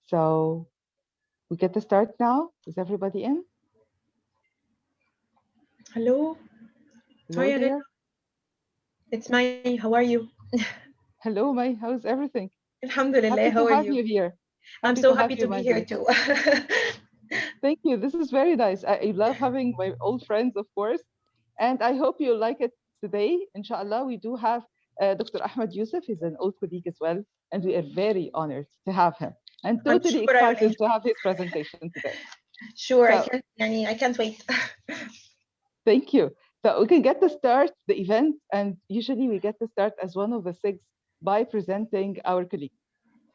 So we get to start now. Is everybody in? Hello. Hello Hi, Rita. there. It's Mai. How are you? Hello, May. How's everything? Alhamdulillah. Happy How to are have you? you here. I'm Happy so to have happy you, to be my here dear. too. Thank you. This is very nice. I love having my old friends, of course. And I hope you like it today. Inshallah, we do have Dr. Ahmed Youssef. He's an old colleague as well. And we are very honored to have him and I'm totally sure I will excited to enjoy. have his presentation today. Sure, I So can't. I can't wait. thank you. So we can get to start the event. And usually we get to start as one of the six by presenting our colleague.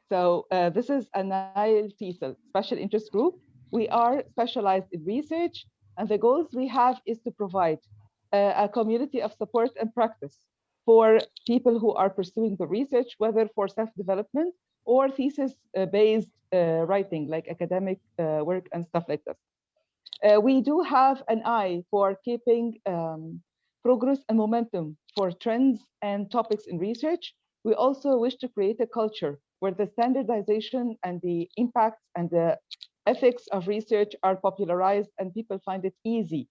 So this is a Nile TESOL special interest group. We are specialized in research, and the goals we have is to provide a community of support and practice for people who are pursuing the research, whether for self-development or thesis-based writing, like academic work and stuff like this. We do have an eye for keeping progress and momentum for trends and topics in research. We also wish to create a culture where the standardization and the impacts and the ethics of research are popularized and people find it easy.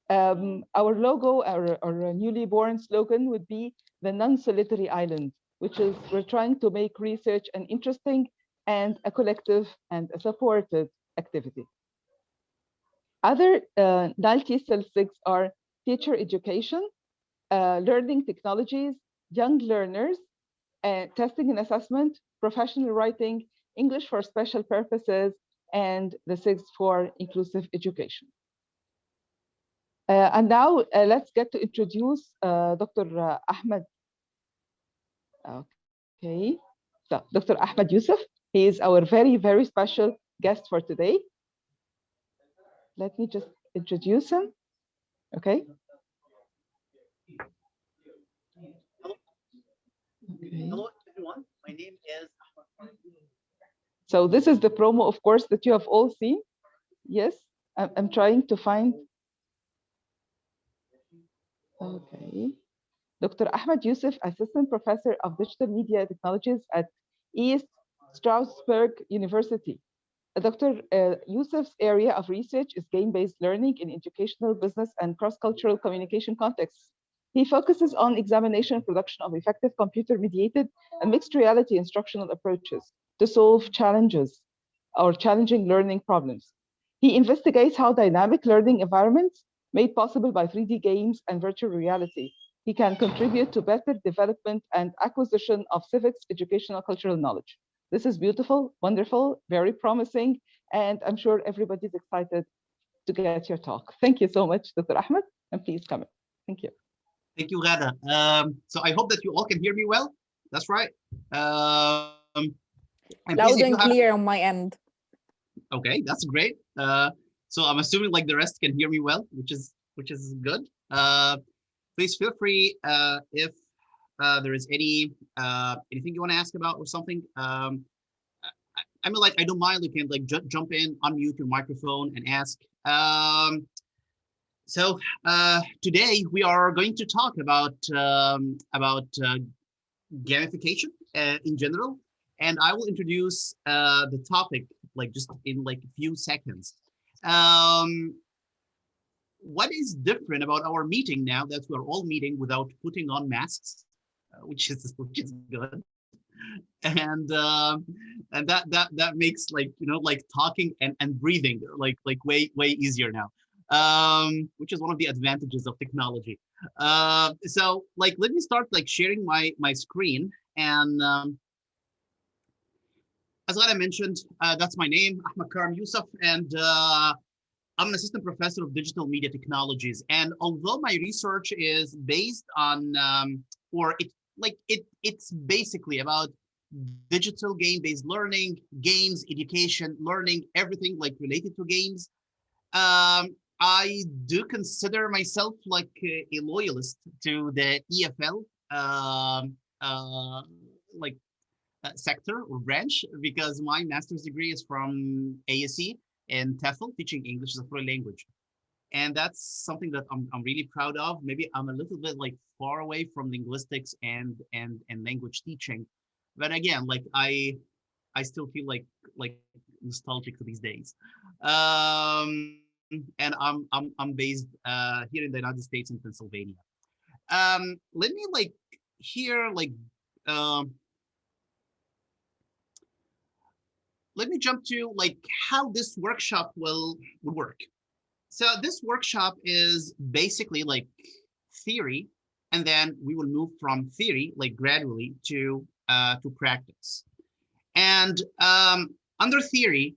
Our logo, our newly born slogan would be the non-solitary island, which is we're trying to make research an interesting and a collective and a supported activity. Other NALTI cell 6 are teacher education, learning technologies, young learners, testing and assessment, professional writing, English for special purposes, and the sixth for inclusive education. And now let's get to introduce Dr. Ahmed. Okay, so Dr. Ahmed Youssef, he is our very, very special guest for today. Let me just introduce him. Okay. Okay. Hello, everyone. My name is. So this is the promo, of course, that you have all seen. Yes, I'm trying to find. Okay. Dr. Ahmed Youssef, Assistant Professor of Digital Media Technologies at East Stroudsburg University. Dr. Youssef's area of research is game-based learning in educational, business, and cross-cultural communication contexts. He focuses on examination and production of effective computer-mediated and mixed reality instructional approaches to solve challenges or challenging learning problems. He investigates how dynamic learning environments made possible by 3D games and virtual reality he can contribute to better development and acquisition of civics, educational, cultural knowledge. This is beautiful, wonderful, very promising, and I'm sure everybody's excited to get your talk. Thank you so much, Dr. Ahmed, and please come in. Thank you. Thank you, Ghada. So I hope that you all can hear me well. That's right. And Loud and clear on my end. Okay, that's great. So I'm assuming like the rest can hear me well, which is good. Please feel free if there is anything you want to ask about or something. I mean, like I don't mind. You can like jump in, unmute your microphone, and ask. So today we are going to talk about gamification in general, and I will introduce the topic like just in like a few seconds. What is different about our meeting now that we're all meeting without putting on masks, which is good, and that makes like like talking and breathing like way easier now, which is one of the advantages of technology. So like let me start like sharing my screen, and as I mentioned, that's my name, Ahmed Karam Youssef, and I'm an assistant professor of digital media technologies. And although my research is based on, or it's basically about digital game-based learning, games, education, learning, everything like related to games. I do consider myself like a loyalist to the EFL like sector or branch, because my master's degree is from ASE in TEFL, teaching English as a foreign language. And that's something that I'm really proud of. Maybe I'm a little bit like far away from linguistics and language teaching. But again, like I still feel like like nostalgic to these days. And I'm based here in the United States in Pennsylvania. Let me like here like um, let me jump to like how this workshop will work. So this workshop is basically like theory, and then we will move from theory like gradually to practice. And under theory,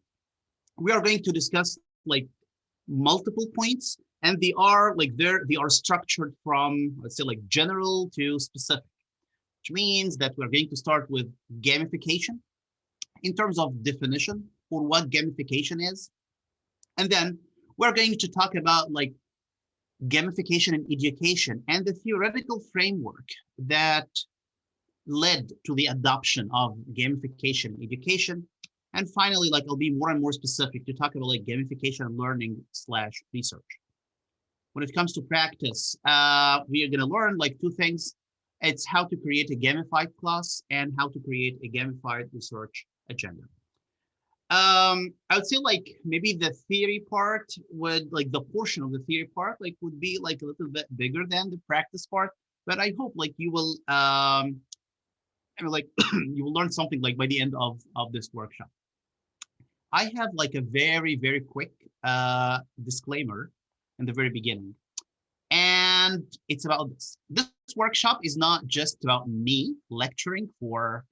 we are going to discuss like multiple points, and they are structured from, let's say, like general to specific, which means that we're going to start with gamification in terms of definition or what gamification is. And then we're going to talk about like gamification in education and the theoretical framework that led to the adoption of gamification in education. And finally, like I'll be more and more specific to talk about like gamification and learning slash research. When it comes to practice, we are going to learn like two things. It's how to create a gamified class and how to create a gamified research agenda. I would say like maybe the theory part would like the portion of the theory part like would be like a little bit bigger than the practice part, but I hope like you will I mean, like you will learn something like by the end of this workshop. I have like a very quick disclaimer in the very beginning, and it's about this. This workshop is not just about me lecturing for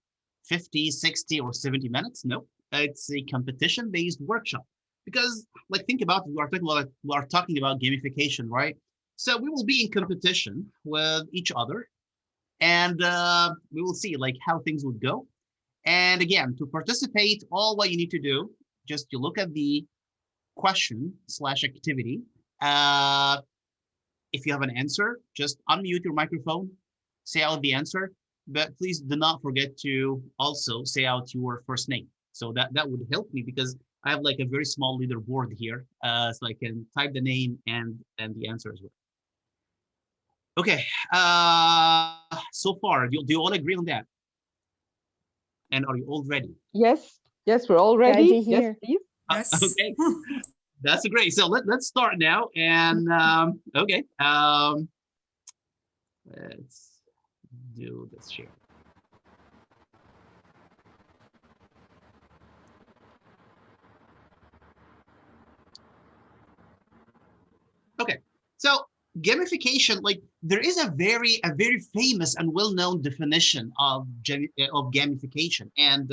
50, 60, or 70 minutes. No, it's a competition-based workshop. Because, like, think about it, we are talking about gamification, right? So we will be in competition with each other, and we will see like how things would go. And again, to participate, all what you need to do, just you look at the question slash activity. If you have an answer, just unmute your microphone, say out the answer, but please do not forget to also say out your first name. So that would help me because I have like a very small leaderboard here, so I can type the name and the answer as well. Okay, so far, do you all agree on that? And are you all ready? Yes, we're all ready. Ready Yes, here. please. Yes. Okay, that's great. So let's start now. And okay, let's do this share. Okay, so gamification, like there is a very famous and well-known definition of gamification, and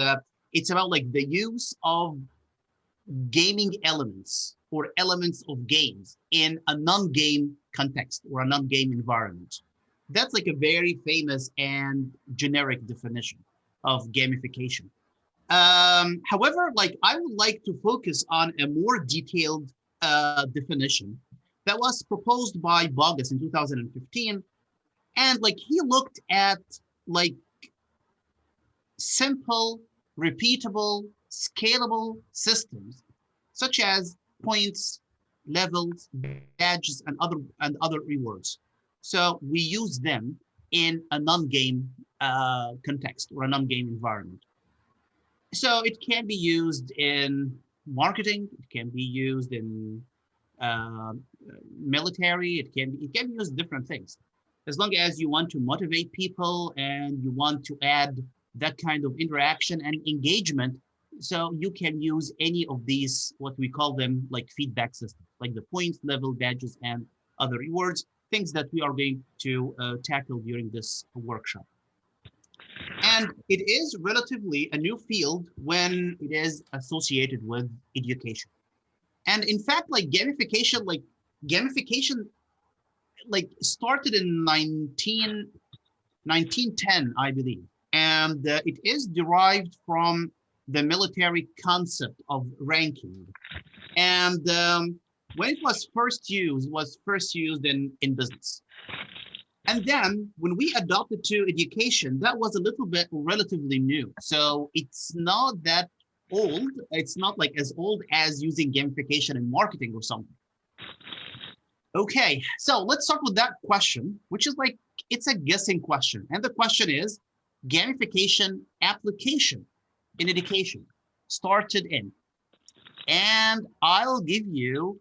it's about like the use of gaming elements or elements of games in a non-game context or a non-game environment. That's like a very famous and generic definition of gamification. However, like I would like to focus on a more detailed definition that was proposed by Bogus in 2015. And like he looked at like simple, repeatable, scalable systems such as points, levels, badges, and other rewards. So we use them in a non-game context or a non-game environment. So it can be used in marketing. It can be used in military. It can be used different things, as long as you want to motivate people and you want to add that kind of interaction and engagement. So you can use any of these, what we call them, like feedback systems, like the points, level, badges, and other rewards, things that we are going to tackle during this workshop. And it is relatively a new field when it is associated with education. And in fact, like gamification like started in 1910, I believe. And it is derived from the military concept of ranking. And when it was first used, in business. And then when we adopted to education, that was a little bit relatively new. So it's not that old. It's not like as old as using gamification in marketing or something. Okay, so let's start with that question, which is like, it's a guessing question. And the question is gamification application in education. started in. And I'll give you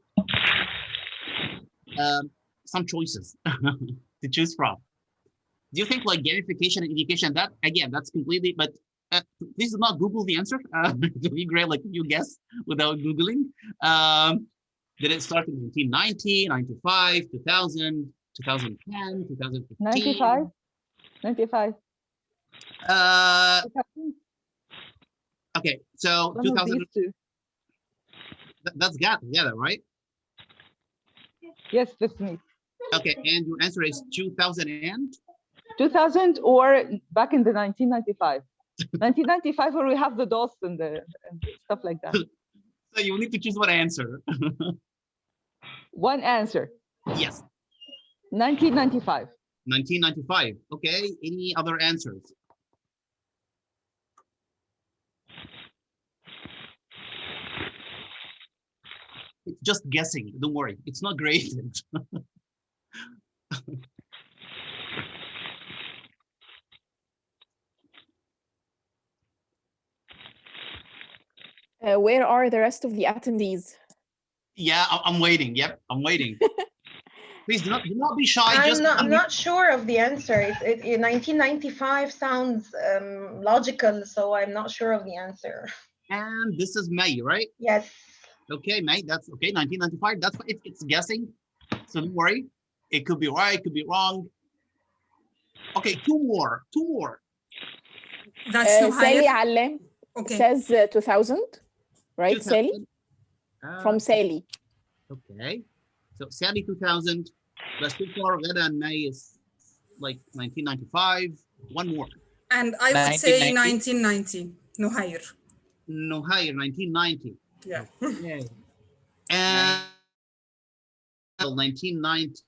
some choices to choose from. Do you think like gamification and education, that again, that's completely, but please do not Google the answer. It'd be great, like if you guess without Googling. Did it start in 1990, 95, 2000, 2010, 2015? 95? 95. Uh, okay, so One of 2000, these two. that's got together, right? Yes, that's me. Okay, and your answer is 2000 and? 2000 or back in the 1995. 1995 where we have the DOS and stuff like that. So you need to choose one answer. One answer. Yes. 1995. 1995. Okay, any other answers? It's just guessing, don't worry, it's not graded. Where are the rest of the attendees? Yeah, I'm waiting. Yep, I'm waiting. Please do not be shy. I'm not sure of the answer. 1995 sounds logical, so I'm not sure of the answer. And this is May, right? Yes. Okay, May, that's okay. 1995, that's it's guessing. So don't worry. It could be right, could be wrong. Okay, two more. That's no Sally higher. Alem Okay. says 2000, right, 2000. Sally? From Sally. Okay, so Sally 2000. But so far, Ghada and May is like 1995. One more. And I would say 1990, no higher. No higher, 1990. Yeah. Okay. And 1990.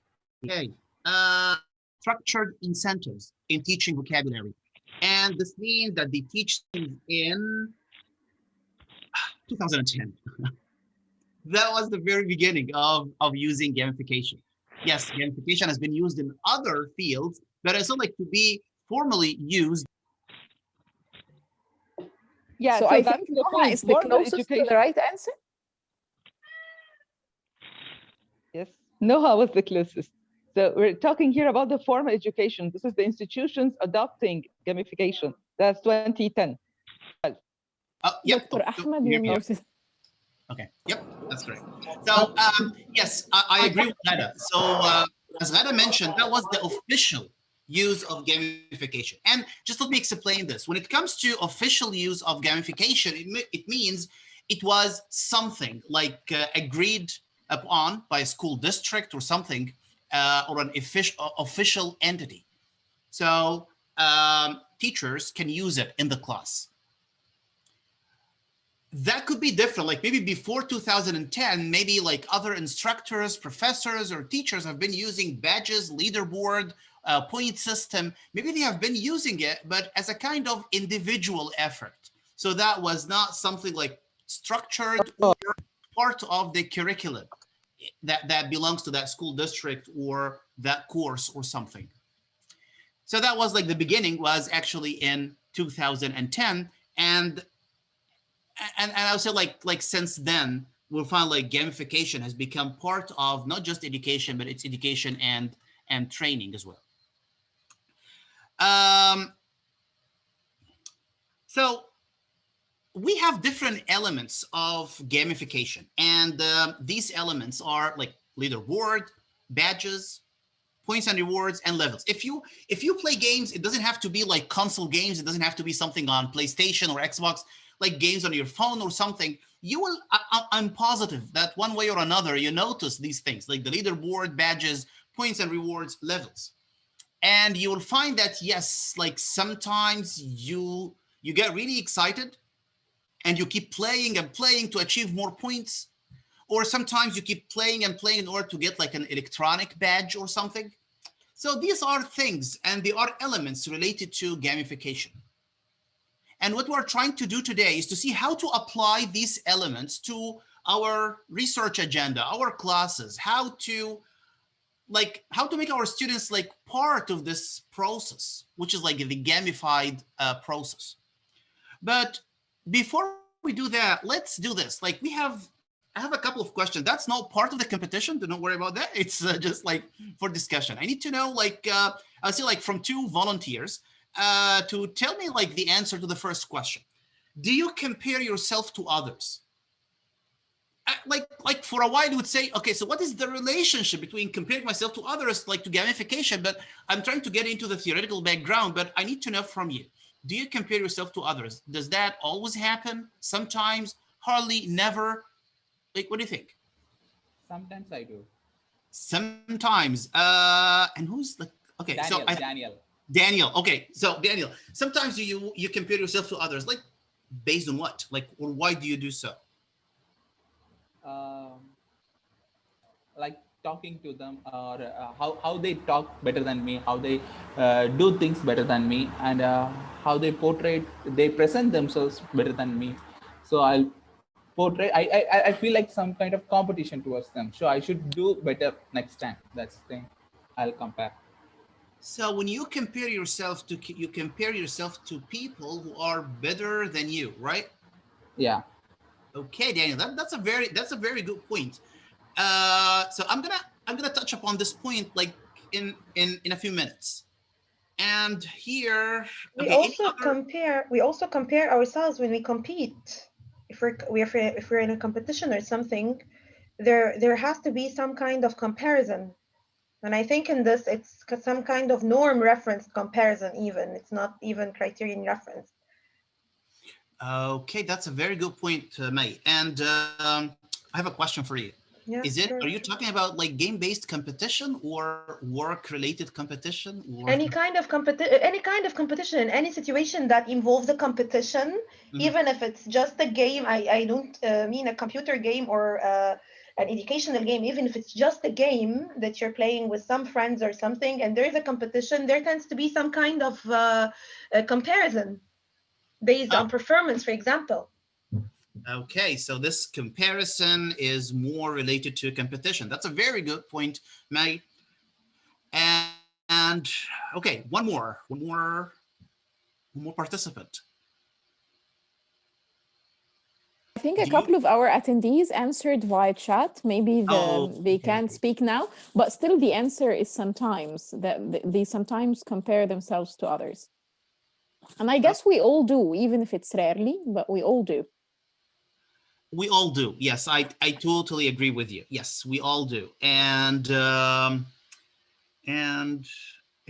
Okay. Structured incentives in teaching vocabulary. And this means that they teach things in 2010. That was the very beginning of using gamification. Yes, gamification has been used in other fields, but it's not like to be formally used. Yeah, So I think the Noha point, is the formal closest to education. the right answer. Yes, Noha was the closest. So we're talking here about the formal education. This is the institutions adopting gamification. That's 2010. Yep. Dr. Ahmed, you're muted. Okay. Yep, that's correct. So yes, I agree with Ghada. So as Ghada mentioned, that was the official use of gamification. And just let me explain this. When it comes to official use of gamification, it means it was something like agreed upon by a school district or something, or an official entity. So teachers can use it in the class. That could be different, like maybe before 2010, maybe like other instructors, professors, or teachers have been using badges, leaderboard, point system. Maybe they have been using it, but as a kind of individual effort. So that was not something like structured or part of the curriculum that belongs to that school district or that course or something. So that was like the beginning was actually in 2010. And I would say like since then, we'll find like gamification has become part of not just education, but it's education and training as well. So we have different elements of gamification, and these elements are like leaderboard, badges, points and rewards, and levels. If you play games, it doesn't have to be like console games. It doesn't have to be something on PlayStation or Xbox, like games on your phone or something. You will, I'm positive that one way or another, you notice these things like the leaderboard, badges, points and rewards, levels. And you will find that, yes, like sometimes you get really excited and you keep playing and playing to achieve more points. Or sometimes you keep playing and playing in order to get like an electronic badge or something. So these are things and they are elements related to gamification. And what we're trying to do today is to see how to apply these elements to our research agenda, our classes, how to make our students like part of this process, which is like the gamified process. But before we we do that, let's do this. Like I have a couple of questions. That's not part of the competition. Do not worry about that. It's just like for discussion. I need to know, like, I'll see, like, from two volunteers to tell me, like, the answer to the first question. Do you compare yourself to others? Like for a while you would say, okay, so what is the relationship between comparing myself to others, like to gamification? But I'm trying to get into the theoretical background, but I need to know from you. Do you compare yourself to others? Does that always happen? Sometimes, hardly, never? Like, what do you think? Sometimes I do. Sometimes. And who's like, okay, Daniel, so Daniel. Okay, so Daniel, sometimes you compare yourself to others, like based on what? Like, or why do you do so? Like talking to them, or how they talk better than me, how they do things better than me, and how they present themselves better than me. So I'll portray. I feel like some kind of competition towards them. So I should do better next time. That's the thing. I'll compare. So when you compare yourself to people who are better than you, right? Yeah. Okay, Daniel, that's a very good point. So I'm gonna touch upon this point like in a few minutes. And here, We okay, any also other? compare ourselves when we compete. If we're in a competition or something, there has to be some kind of comparison. And I think in this, it's some kind of norm reference comparison. Even it's not even criterion reference. Okay, that's a very good point, May. And I have a question for you. Yeah, Are sure. you talking about like game-based competition or work-related competition, or? Any kind of competition in any situation that involves a competition, even if it's just a game. I don't mean a computer game or an educational game. Even if it's just a game that you're playing with some friends or something, and there is a competition, there tends to be some kind of a comparison based Oh, on performance, for example. okay, so this comparison is more related to competition. That's a very good point, May. And okay, one more participant. I think a Do you? couple of our attendees answered via chat. Maybe Oh, they okay. can't speak now, but still the answer is sometimes that they sometimes compare themselves to others. And I guess we all do, even if it's rarely, but we all do. We all do. Yes, I totally agree with you. Yes, we all do. And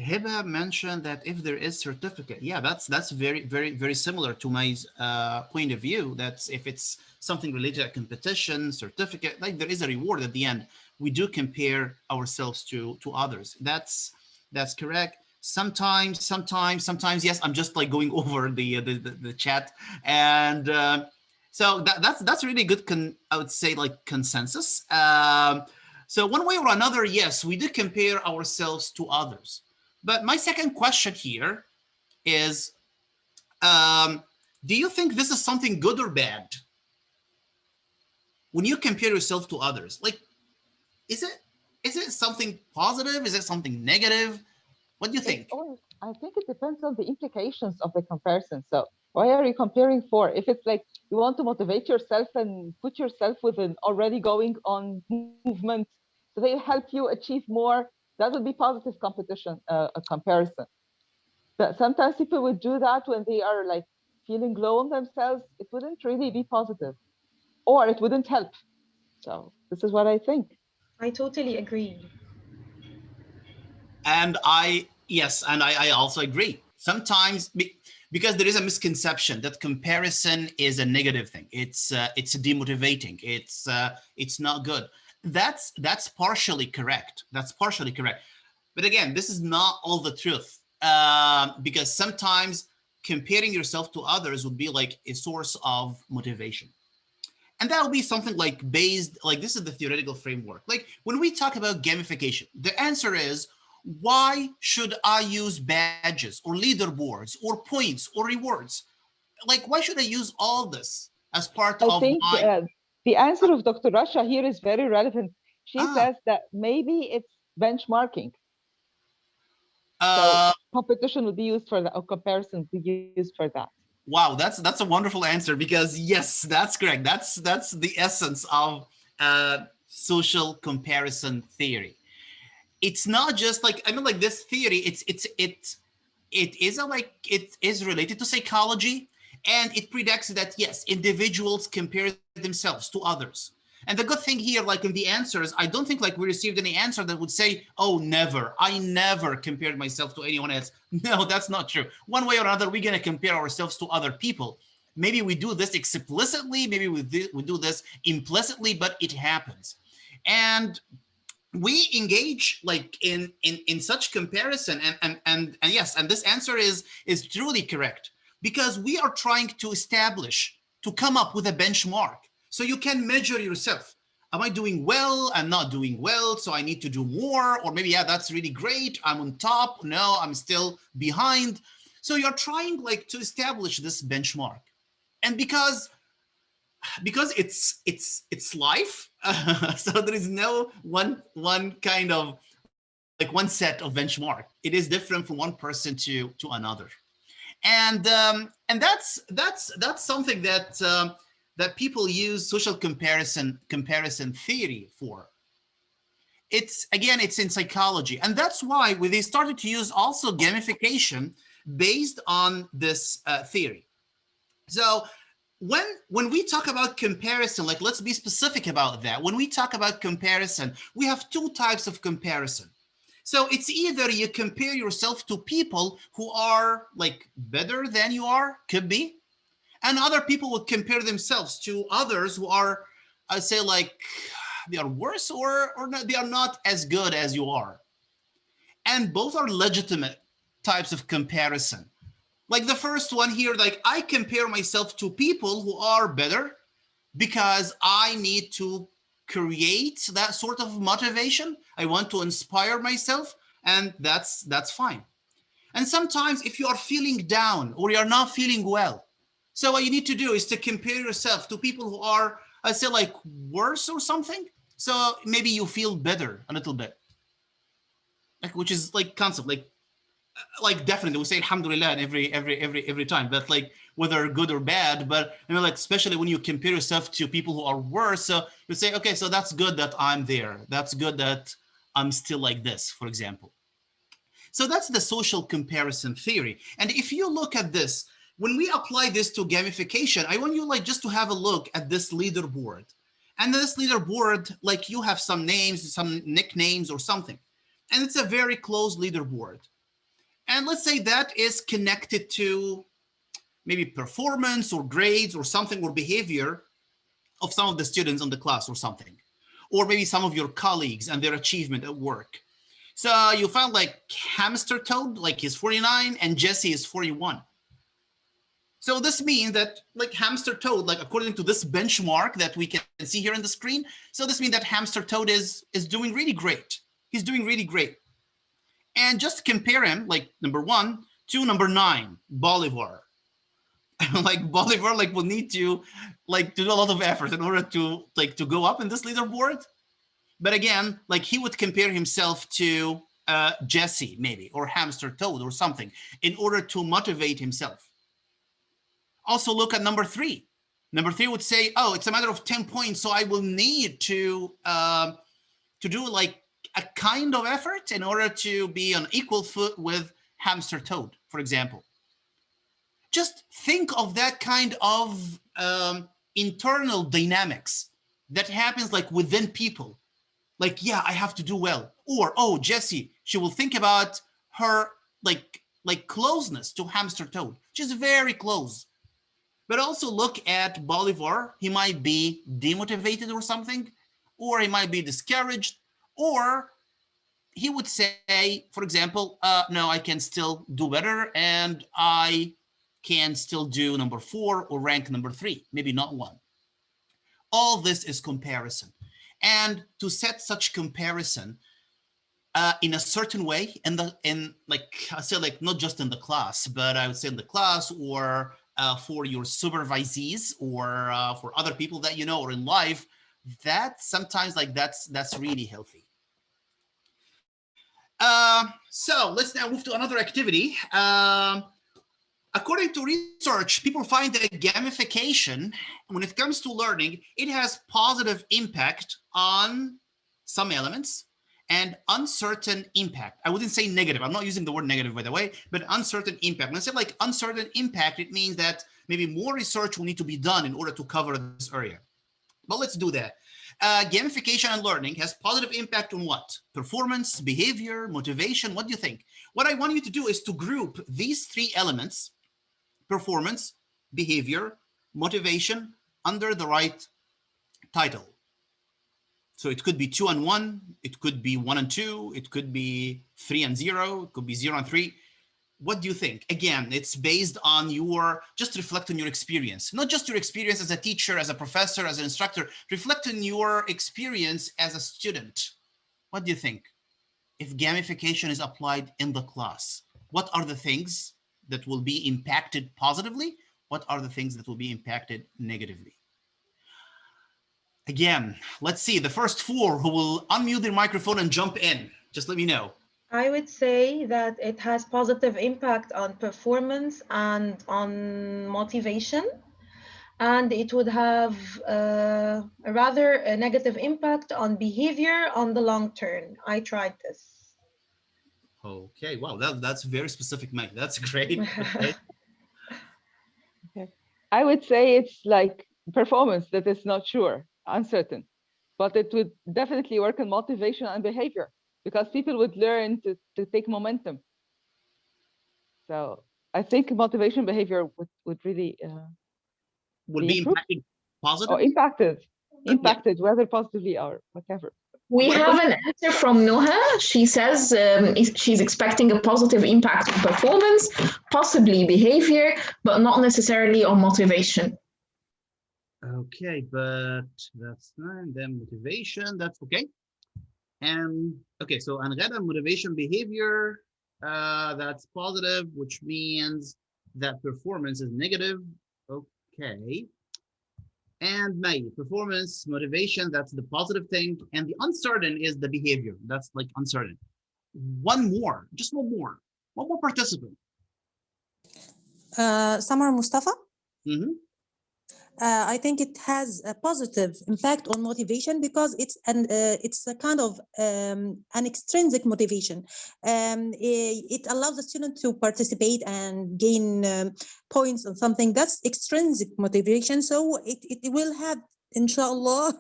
Hiba mentioned that if there is certificate, yeah, that's very similar to my point of view. That's if it's something related to competition, certificate, like there is a reward at the end. We do compare ourselves to others. That's correct. Sometimes, yes. I'm just like going over the chat, and so that's really good. I would say like consensus. So one way or another, yes, we do compare ourselves to others. But my second question here is, do you think this is something good or bad? When you compare yourself to others, like, is it something positive? Is it something negative? What do you think? I think it depends on the implications of the comparison. So why are you comparing for? If it's like you want to motivate yourself and put yourself with an already going on movement, so they help you achieve more, that would be positive competition, a comparison. But sometimes people would do that when they are like feeling low on themselves. It wouldn't really be positive, or it wouldn't help. So this is what I think. I totally agree. And I also agree. Sometimes because there is a misconception that comparison is a negative thing. It's demotivating. It's not good. That's partially correct. That's partially correct. But again, this is not all the truth, because sometimes comparing yourself to others would be like a source of motivation. And that will be something like based, like this is the theoretical framework. Like when we talk about gamification, the answer is, why should I use badges or leaderboards or points or rewards? Like, why should I use all this as part I of think my, the answer of Dr. Rasha here is very relevant. She ah, says that maybe it's benchmarking. So uh, competition would be used for that, or comparison would be used for that. Wow, that's a wonderful answer, because yes, that's correct. That's the essence of social comparison theory. It's not just like, I mean, like this theory, it is related to psychology, and it predicts that yes, individuals compare themselves to others. And the good thing here, like in the answers, I don't think like we received any answer that would say, oh, never, I never compared myself to anyone else. No, that's not true. One way or another, we're going to compare ourselves to other people. Maybe we do this explicitly, maybe we do this implicitly, but it happens. And we engage like in such comparison, and yes, and this answer is truly correct, because we are trying to establish, to come up with a benchmark so you can measure yourself. Am I doing well? I'm not doing well, so I need to do more. Or maybe, yeah, that's really great, I'm on top. No, I'm still behind. So you're trying like to establish this benchmark. And because it's life, so there is no one kind of like one set of benchmark. It is different from one person to another. And that's something that that people use social comparison theory for. It's, again, it's in psychology, and that's why they started to use also gamification based on this theory. So when we talk about comparison, like, let's be specific about that. When we talk about comparison, we have two types of comparison. So it's either you compare yourself to people who are like better than you are, could be, and other people would compare themselves to others who are, I say, like, they are worse, or not, they are not as good as you are. And both are legitimate types of comparison. Like the first one here, like, I compare myself to people who are better because I need to create that sort of motivation. I want to inspire myself, and that's fine. And sometimes if you are feeling down or you're not feeling well, so what you need to do is to compare yourself to people who are, I say, like, worse or something. So maybe you feel better a little bit, like, which is like concept, like definitely we say alhamdulillah every time, but like whether good or bad. But you know, like, especially when you compare yourself to people who are worse, so you say, okay, so that's good that I'm there, that's good that I'm still like this, for example. So that's the social comparison theory. And if you look at this, when we apply this to gamification, I want you, like, just to have a look at this leaderboard. And this leaderboard, like, you have some names, some nicknames or something, and it's a very close leaderboard. And let's say that is connected to maybe performance or grades or something, or behavior of some of the students in the class or something, or maybe some of your colleagues and their achievement at work. So you found like Hamster Toad, like, he's 49 and Jesse is 41. So this means that, like, Hamster Toad, like, according to this benchmark that we can see here on the screen, so this means that Hamster Toad is doing really great. He's doing really great. And just compare him, like, number 1 to number 9, Bolivar. Like, Bolivar, like, will need to, like, to do a lot of effort in order to, like, to go up in this leaderboard. But again, like, he would compare himself to Jesse maybe, or Hamster Toad or something, in order to motivate himself. Also look at number 3. Number 3 would say, oh, it's a matter of 10 points, so I will need to do like a kind of effort in order to be on equal foot with Hamster Toad, for example. Just think of that kind of internal dynamics that happens, like, within people. Like, yeah, I have to do well. Or, oh, Jessie, she will think about her like closeness to Hamster Toad. She's very close. But also look at Bolivar. He might be demotivated or something, or he might be discouraged, or he would say, for example, no, I can still do better, and I can still do number 4 or rank number 3, maybe not 1. All this is comparison. And to set such comparison in a certain way, in like I say, like, not just in the class, but I would say in the class, or for your supervisees, or for other people that you know, or in life, that sometimes, like, that's really healthy. So let's now move to another activity. according to research, people find that gamification, when it comes to learning, it has positive impact on some elements and uncertain impact. I wouldn't say negative. I'm not using the word negative, by the way, but uncertain impact. When I say like uncertain impact, it means that maybe more research will need to be done in order to cover this area. But let's do that. Gamification and learning has positive impact on what? Performance, behavior, motivation. What do you think? What I want you to do is to group these three elements, performance, behavior, motivation, under the right title. So it could be 2 and 1, it could be 1 and 2, it could be 3 and 0, it could be 0 and 3. What do you think? Again, it's based on your, just reflect on your experience, not just your experience as a teacher, as a professor, as an instructor, reflect on your experience as a student. What do you think? If gamification is applied in the class, what are the things that will be impacted positively? What are the things that will be impacted negatively? Again, let's see, the first four who will unmute their microphone and jump in, just let me know. I would say that it has positive impact on performance and on motivation, and it would have a rather a negative impact on behavior on the long term. I tried this. Okay, wow, that's very specific, Mike. That's great. Okay. Okay. I would say it's like performance that is not sure, uncertain, but it would definitely work on motivation and behavior because people would learn to take momentum. So I think motivation behavior would really Will be improved impacted or positively? impacted, whether positively or whatever. We have an answer from Noha. She says she's expecting a positive impact on performance, possibly behavior, but not necessarily on motivation. Okay, but that's fine. Then motivation, that's okay. And okay, so Angada, motivation behavior, that's positive, which means that performance is negative. Okay. And May, performance, motivation, that's the positive thing. And the uncertain is the behavior. That's like uncertain. One more, just one more participant. Samar Mustafa. Mm-hmm. I think it has a positive impact on motivation because it's a kind of an extrinsic motivation. It allows the student to participate and gain points on something. That's extrinsic motivation. So it will have, inshallah,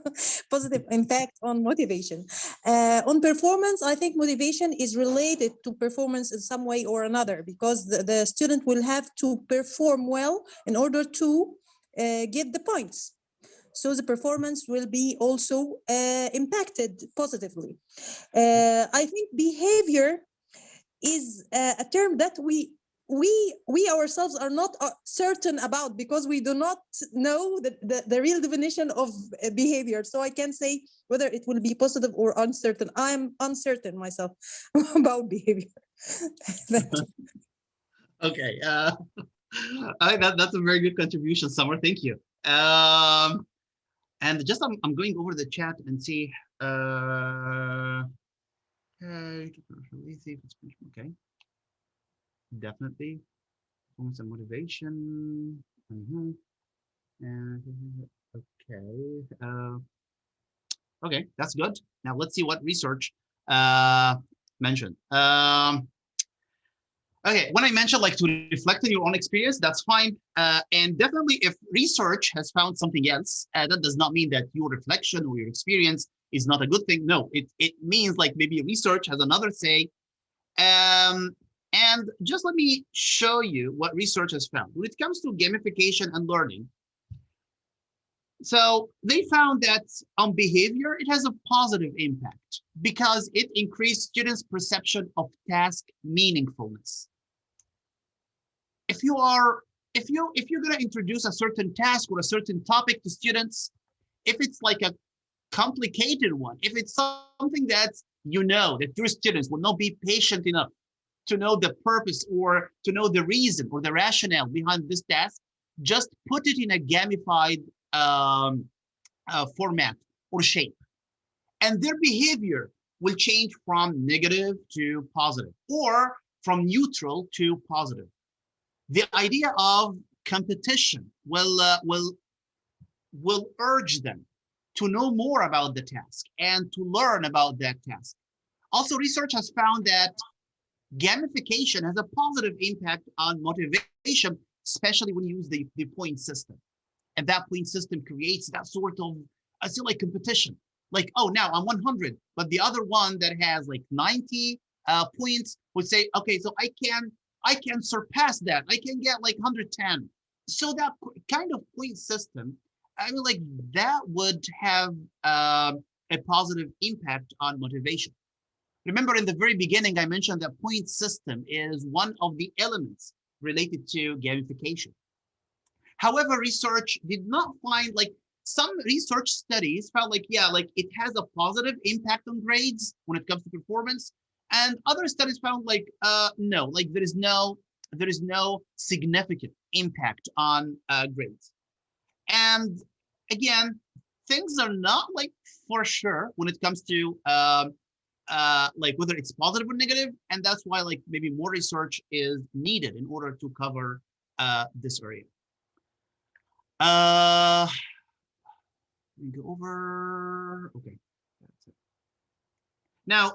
positive impact on motivation. On performance, I think motivation is related to performance in some way or another because the student will have to perform well in order to get the points. So the performance will be also impacted positively. I think behavior is a term that we ourselves are not certain about because we do not know the real definition of behavior. So I can't say whether it will be positive or uncertain. I'm uncertain myself about behavior. Okay. I think that's a very good contribution, Summer. Thank you. And just I'm going over the chat and see. Okay. Definitely. Performance and motivation. Mm-hmm. And okay. Okay, that's good. Now let's see what research mentioned. Okay, when I mentioned like to reflect on your own experience, that's fine. And definitely if research has found something else, that does not mean that your reflection or your experience is not a good thing. No, it means like maybe research has another say. And just let me show you what research has found. When it comes to gamification and learning, so they found that on behavior, it has a positive impact because it increased students' perception of task meaningfulness. If you're going to introduce a certain task or a certain topic to students, if it's like a complicated one, if it's something that you know that your students will not be patient enough to know the purpose or to know the reason or the rationale behind this task, just put it in a gamified format or shape, and their behavior will change from negative to positive or from neutral to positive. The idea of competition will urge them to know more about the task and to learn about that task. Also, research has found that gamification has a positive impact on motivation, especially when you use the point system. And that point system creates that sort of, I feel like, competition. Like, oh, now I'm 100, but the other one that has like 90 points would say, okay, so I can surpass that. I can get like 110. So that kind of point system, I mean, like that would have a positive impact on motivation. Remember in the very beginning, I mentioned that point system is one of the elements related to gamification. However, research did not find, like, some research studies felt like, yeah, like it has a positive impact on grades when it comes to performance. And other studies found like, no, like there is no significant impact on grades. And again, things are not like for sure when it comes to like whether it's positive or negative, and that's why like maybe more research is needed in order to cover this area. Let me go over. Okay, that's it. Now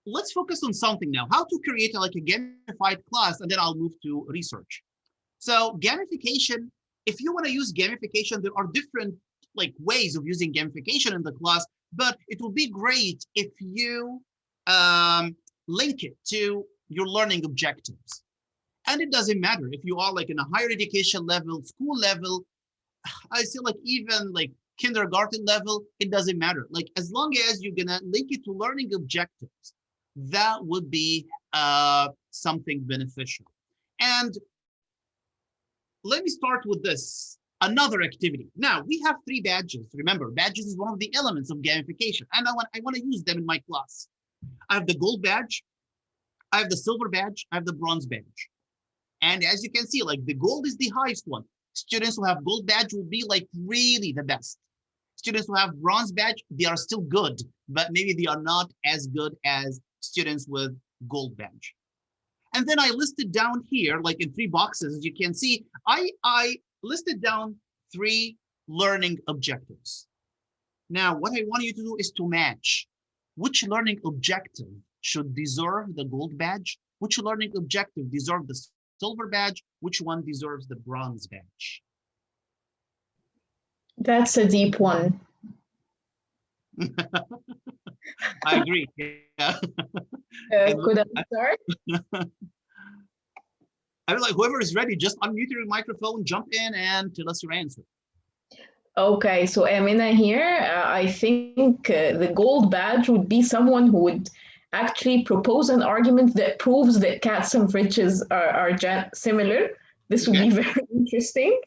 let's focus on something now. How to create like a gamified class, and then I'll move to research. So gamification, if you want to use gamification, there are different like ways of using gamification in the class, but it will be great if you link it to your learning objectives. And it doesn't matter if you are like in a higher education level, school level, I feel like even like kindergarten level, it doesn't matter. Like as long as you're gonna link it to learning objectives, that would be something beneficial. And let me start with this, another activity. Now we have 3 badges. Remember, badges is one of the elements of gamification, and I want to use them in my class. I have the gold badge, I have the silver badge, I have the bronze badge. And as you can see, like the gold is the highest one. Students who have gold badge will be like really the best. Students who have bronze badge, they are still good, but maybe they are not as good as students with gold badge. And then I listed down here, like in 3 boxes, as you can see, I listed down 3 learning objectives. Now, what I want you to do is to match which learning objective should deserve the gold badge, which learning objective deserves the silver badge, which one deserves the bronze badge. That's a deep one. I agree. Yeah. Could I start? I mean, like whoever is ready, just unmute your microphone, jump in, and tell us your answer. Okay, so Amina here, I think the gold badge would be someone who would actually propose an argument that proves that cats and fridges are similar. This would be very interesting.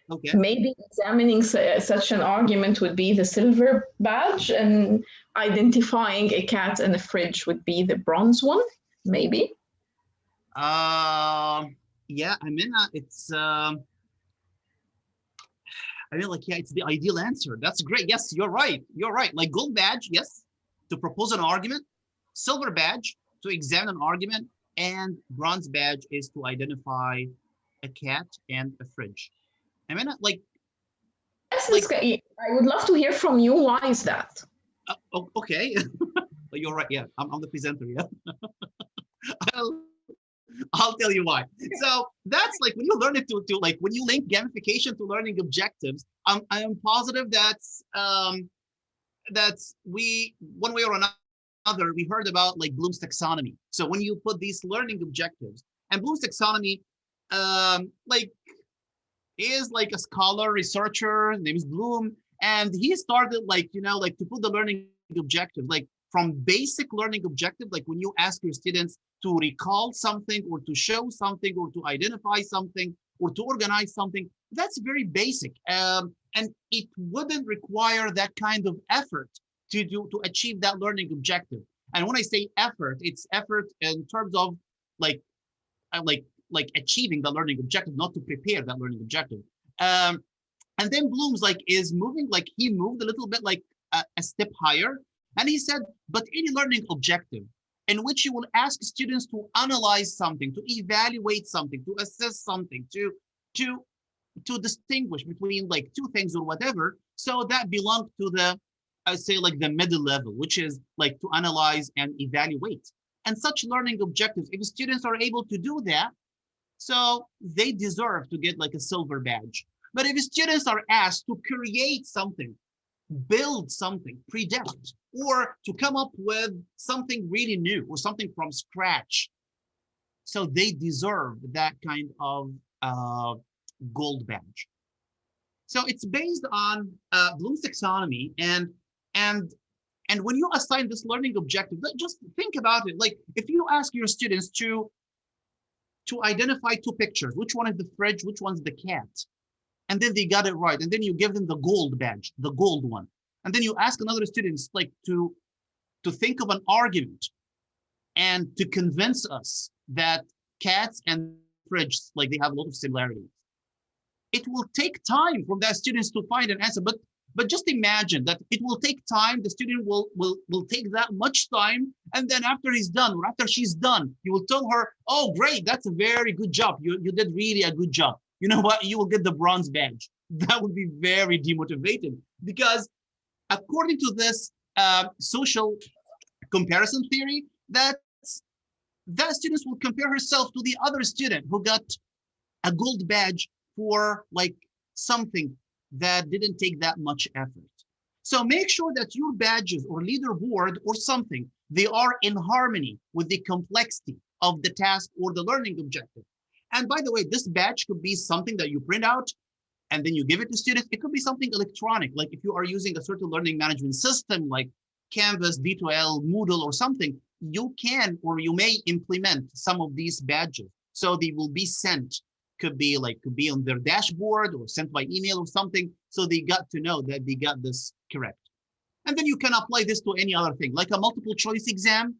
Okay. Maybe examining such an argument would be the silver badge, and identifying a cat and a fridge would be the bronze one, maybe. Yeah, I mean, it's, I mean, like, yeah, it's the ideal answer. That's great. Yes, you're right. You're right. Like gold badge, yes, to propose an argument. Silver badge, to examine an argument. And bronze badge is to identify a cat and a fridge. I mean, like... I would love to hear from you. Why is that? Okay. You're right. Yeah, I'm the presenter. Yeah. I'll tell you why. So that's like when you learn it to like when you link gamification to learning objectives, I am positive that's we, one way or another, we heard about like Bloom's taxonomy. So when you put these learning objectives, and Bloom's taxonomy, like is like a scholar, researcher, name is Bloom, and he started like, you know, like to put the learning objective, like from basic learning objective, like when you ask your students to recall something or to show something or to identify something or to organize something, that's very basic. And it wouldn't require that kind of effort to achieve that learning objective. And when I say effort, it's effort in terms of like achieving the learning objective, not to prepare that learning objective. And then Bloom's like is moving, like he moved a little bit like a step higher. And he said, but any learning objective, in which you will ask students to analyze something, to evaluate something, to assess something, to distinguish between like two things or whatever. So that belongs to the, I say like the middle level, which is like to analyze and evaluate. And such learning objectives, if students are able to do that, so they deserve to get like a silver badge. But if students are asked to create something, build something, predict, or to come up with something really new or something from scratch, so they deserve that kind of gold badge. So it's based on Bloom's taxonomy, and when you assign this learning objective, just think about it. Like if you ask your students to identify two pictures, which one is the fridge, which one's the cat, and then they got it right, and then you give them the gold badge, the gold one, and then you ask another students like to think of an argument and to convince us that cats and fridge, like they have a lot of similarities. It will take time from that students to find an answer, but just imagine that it will take time. The student will take that much time, and then after he's done or after she's done, you will tell her, "Oh, great, that's a very good job. You did really a good job. You know what? You will get the bronze badge." That would be very demotivating, because according to this social comparison theory, that students will compare herself to the other student who got a gold badge for like something that didn't take that much effort. So make sure that your badges or leaderboard or something, they are in harmony with the complexity of the task or the learning objective. And by the way, this badge could be something that you print out and then you give it to students. It could be something electronic, like if you are using a certain learning management system like Canvas, D2L, Moodle or something, you can or you may implement some of these badges. So they will be sent, could be on their dashboard or sent by email or something. So they got to know that they got this correct. And then you can apply this to any other thing, like a multiple choice exam.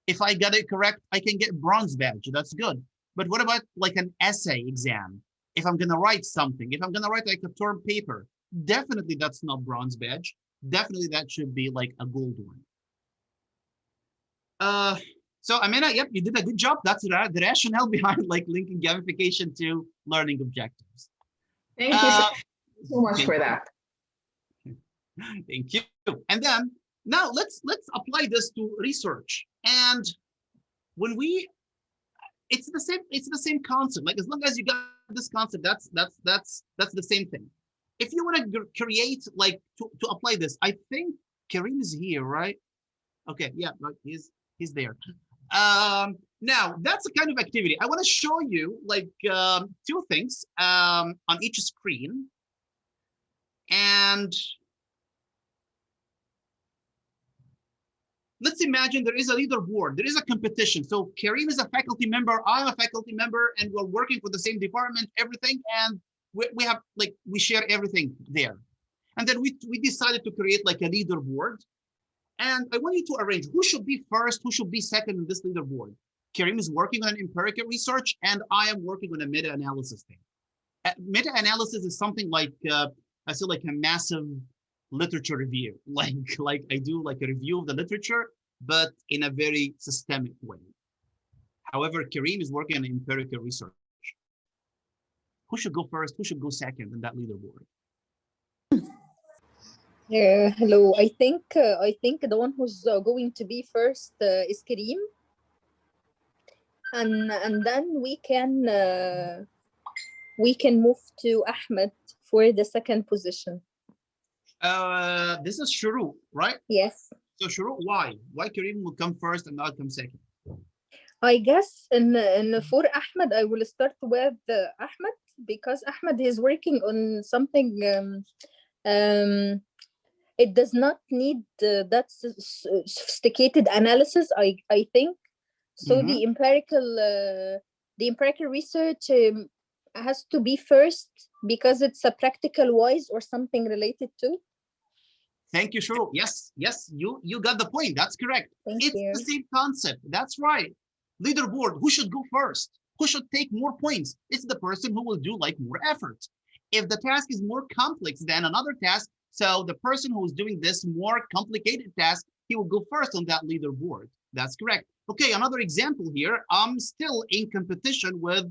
If I got it correct, I can get bronze badge. That's good. But what about like an essay exam? If I'm going to write something, if I'm going to write like a term paper, definitely that's not bronze badge. Definitely that should be like a gold one. So Amina, yep, you did a good job. That's the rationale behind like linking gamification to learning objectives. Thank you so much for that. Thank you. And then now let's apply this to research. And when it's the same concept. Like as long as you got this concept, that's the same thing. If you want to create like to apply this, I think Karim is here, right? Okay, yeah, he's there. Now that's a kind of activity. I want to show you like two things on each screen. And let's imagine there is a leaderboard, there is a competition. So Karim is a faculty member, I'm a faculty member, and we're working for the same department, everything. And we have like, we share everything there. And then we decided to create like a leaderboard. And I want you to arrange who should be first, who should be second in this leaderboard. Karim is working on empirical research, and I am working on a meta-analysis thing. Meta-analysis is something like, I say like a massive literature review. Like I do like a review of the literature, but in a very systemic way. However, Karim is working on empirical research. Who should go first? Who should go second in that leaderboard? Hello. I think the one who's going to be first is Karim, and then we can move to Ahmed for the second position. This is Shuru, right? Yes. So Shuru, why Karim will come first and I'll come second? I guess for Ahmed, I will start with Ahmed, because Ahmed is working on something. It does not need that sophisticated analysis, I think. So the empirical research has to be first, because it's a practical wise or something related to. Thank you, Shuru. Yes, you got the point. That's correct. It's the same concept. That's right. Leaderboard, who should go first? Who should take more points? It's the person who will do like more effort. If the task is more complex than another task, so the person who is doing this more complicated task, he will go first on that leaderboard. That's correct. Okay, another example here. I'm still in competition with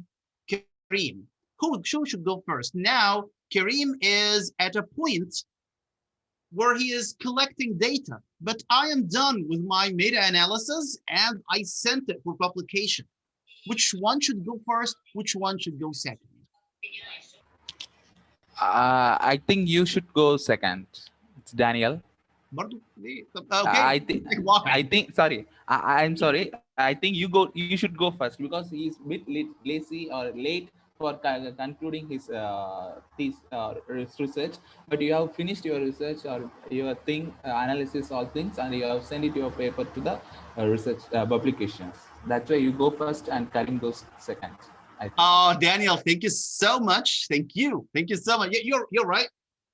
Kareem. Who should go first? Now, Kareem is at a point where he is collecting data, but I am done with my meta-analysis and I sent it for publication. Which one should go first? Which one should go second? I think you should go second. It's Daniel. Okay. I think. Sorry, I'm sorry. I think you go. You should go first because he's a bit lazy or late for concluding his research. But you have finished your research or your thing analysis, all things, and you have sent it your paper to the research publications. That's why you go first, and Karim goes second. Oh, Daniel, thank you so much. Thank you so much. You're right.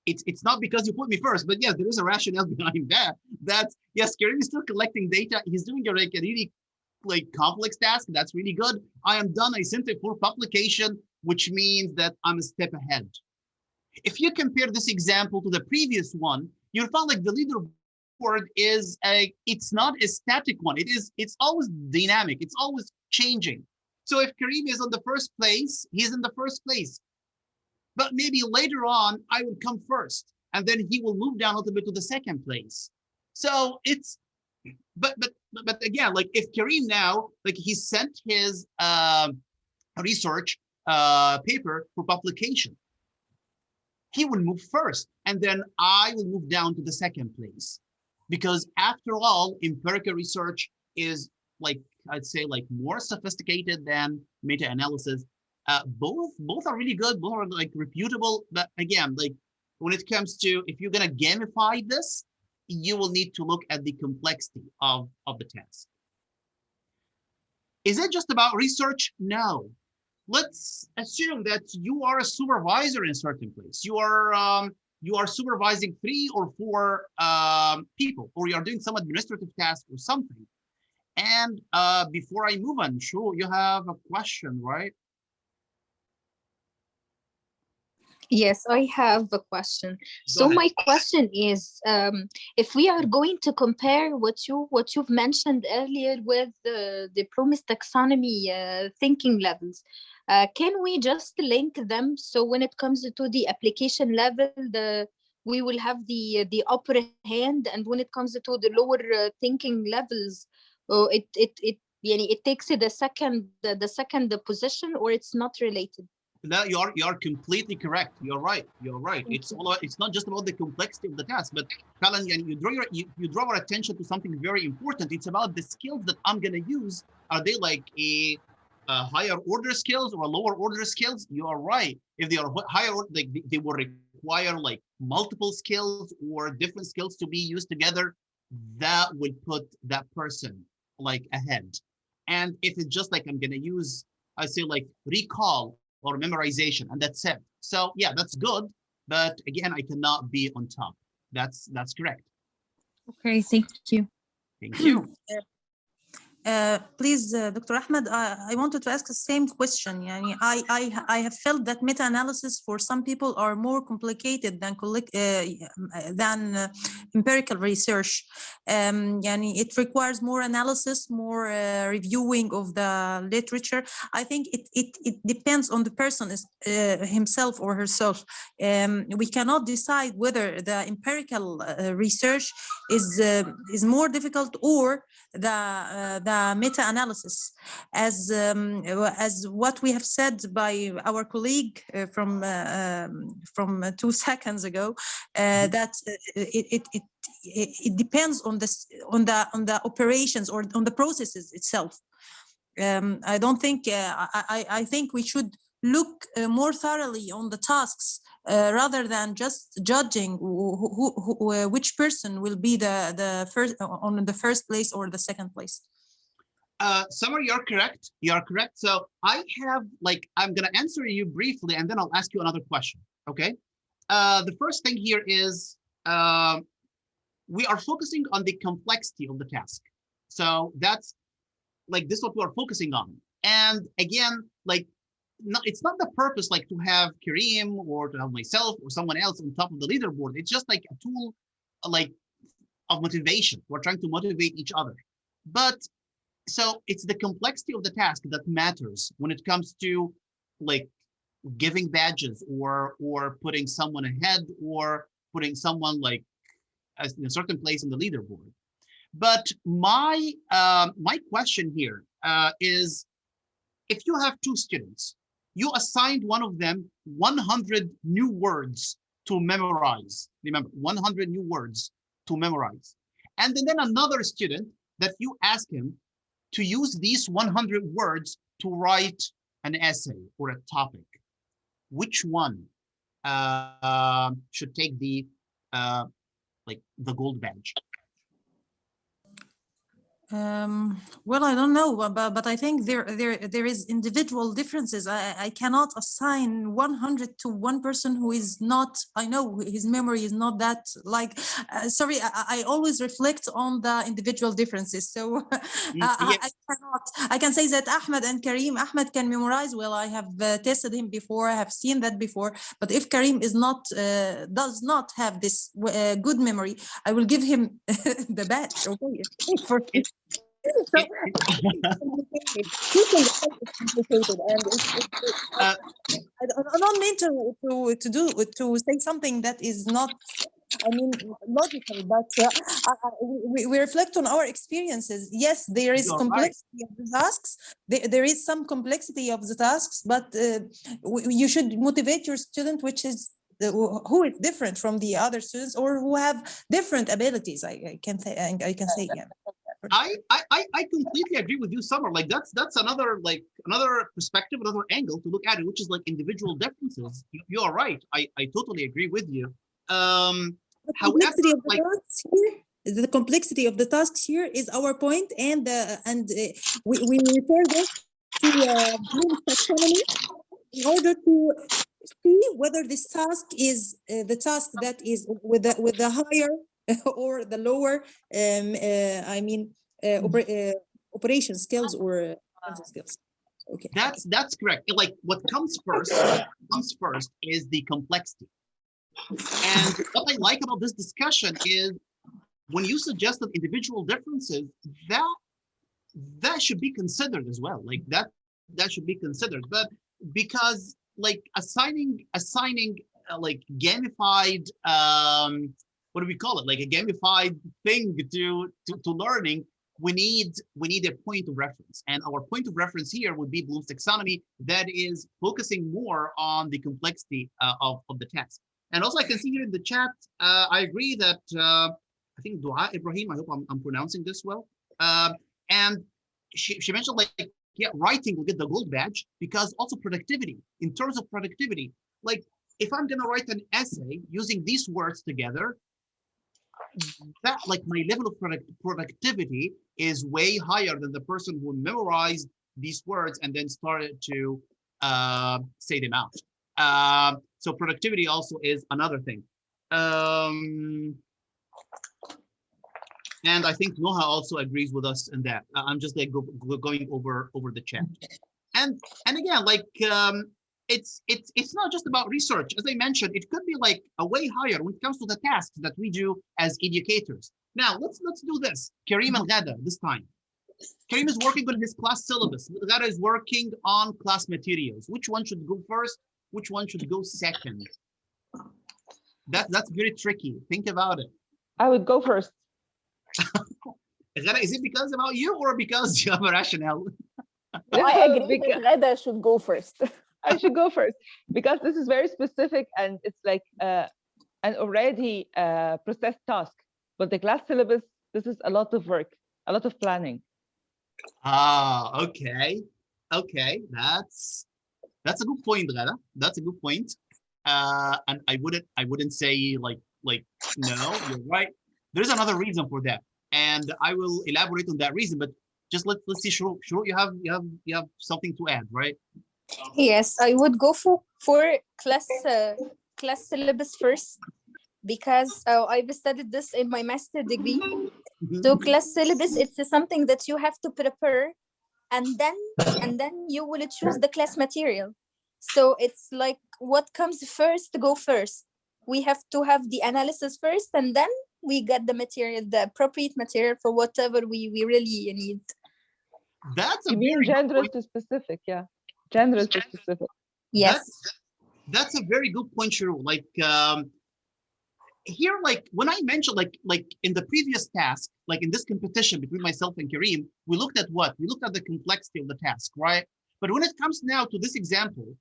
It's not because you put me first, but yes, there is a rationale behind that. That yes, Karim is still collecting data. He's doing a really complex task. That's really good. I am done. I sent it for publication, which means that I'm a step ahead. If you compare this example to the previous one, you'll find like the leaderboard is it's not a static one. It's always dynamic. It's always changing. So if Kareem is on the first place, he's in the first place. But maybe later on, I will come first, and then he will move down a little bit to the second place. So it's, but again, like if Kareem now, like he sent his research paper for publication, he will move first, and then I will move down to the second place. Because after all, empirical research is I'd say more sophisticated than meta-analysis. Both are really good, both are reputable, but again, when it comes to, if you're gonna gamify this, you will need to look at the complexity of the task. Is it just about research? No. Let's assume that you are a supervisor in a certain place. You are supervising 3 or 4 people, or you are doing some administrative task or something. And before I move on, sure, you have a question, right? Yes, I have a question. So my question is, if we are going to compare what you've mentioned earlier with the Promise taxonomy thinking levels, can we just link them? So when it comes to the application level, we will have the upper hand, and when it comes to the lower thinking levels, it takes the second position, or it's not related? No, you're completely correct. You're right. It's not just about the complexity of the task, but Kalan, you draw our attention to something very important. It's about the skills that I'm gonna use. Are they a higher order skills or lower order skills? You are right. If they are higher, they will require multiple skills or different skills to be used together. That would put that person ahead. And if it's just I'm gonna use, I say recall or memorization, and that's it. So yeah, that's good, but again, I cannot be on top. That's correct. Okay, thank you. Thank you. Please, Dr. Ahmed, I wanted to ask the same question. I have felt that meta-analysis for some people are more complicated than empirical research. It requires more analysis, more reviewing of the literature. I think it depends on the person himself or herself. We cannot decide whether the empirical research is more difficult or the meta-analysis, as what we have said by our colleague from 2 seconds ago, that it depends on the operations or on the processes itself. I don't think I think we should look more thoroughly on the tasks rather than just judging which person will be the first on the first place or the second place. Summer, you're correct. You're correct. So I have I'm gonna answer you briefly, and then I'll ask you another question. Okay. The first thing here is we are focusing on the complexity of the task. So that's this is what we are focusing on. And again, it's not the purpose to have Kareem or to have myself or someone else on top of the leaderboard. It's just a tool of motivation. We're trying to motivate each other. But So it's the complexity of the task that matters when it comes to like giving badges or putting someone ahead or putting someone like in a certain place on the leaderboard. But my question here is, if you have two students, you assigned one of them 100 new words to memorize. Remember, 100 new words to memorize. And then another student that you ask him to use these 100 words to write an essay or a topic. Which one should take the gold badge? Well, I don't know, but I think there is individual differences. I cannot assign 100 to one person who is not, I know his memory is not that like, sorry, I always reflect on the individual differences. So I can say that Ahmed and Karim, Ahmed can memorize well. I have tested him before, I have seen that before. But if Karim is not, does not have this good memory, I will give him the badge. Okay, for so, I don't mean to say something that is not, I mean, logical, but we reflect on our experiences. Yes, there is complexity of the tasks. There is some complexity of the tasks, but you should motivate your student, which is who is different from the other students or who have different abilities. I can say, yeah. I completely agree with you, Summer. Like that's another perspective, another angle to look at it, which is like individual differences. You are right. I totally agree with you. However, the complexity of the tasks here is our point, and we refer this to Bloom's taxonomy in order to see whether this task is the task that is with the higher or the lower, operation skills or skills. Okay. That's correct. Like what comes first is the complexity. And what I like about this discussion is when you suggested individual differences, that should be considered as well. Like that should be considered. But because like assigning like gamified what do we call it? Like a gamified thing to learning, we need a point of reference. And our point of reference here would be Bloom's taxonomy that is focusing more on the complexity of the task. And also I can see here in the chat, I agree that I think Dua Ibrahim, I hope I'm pronouncing this well. And she mentioned like, yeah, writing will get the gold badge because also productivity, in terms of productivity, like if I'm gonna write an essay using these words together, that like my level of productivity is way higher than the person who memorized these words and then started to say them out. So productivity also is another thing. And I think Noha also agrees with us in that. I'm just like going over the chat. And again, like it's not just about research. As I mentioned, it could be like a way higher when it comes to the tasks that we do as educators. Now let's do this. Karim and Ghada this time. Karim is working on his class syllabus. Ghada is working on class materials. Which one should go first? Which one should go second? That's very tricky. Think about it. I would go first. Ghada, is it because about you or because you have a rationale? I agree that Ghada should go first. I should go first because this is very specific and it's like an already processed task. But the class syllabus, this is a lot of work, a lot of planning. Ah, okay. That's a good point, Ghada. That's a good point. And I wouldn't say like no, you're right. There's another reason for that, and I will elaborate on that reason. But just let's see, Shuru, you have something to add, right? Yes, I would go for class syllabus first because I've studied this in my master degree. So class syllabus, it's something that you have to prepare, and then you will choose the class material. So it's like what comes first, go first. We have to have the analysis first, and then we get the material, the appropriate material for whatever we really need. That's a You mean very good general point. to specific, yeah. General to specific. Yes. That's a very good point, Shuru. Like here, like when I mentioned, like in the previous task, like in this competition between myself and Kareem, we looked at what? We looked at the complexity of the task, right? But when it comes now to this example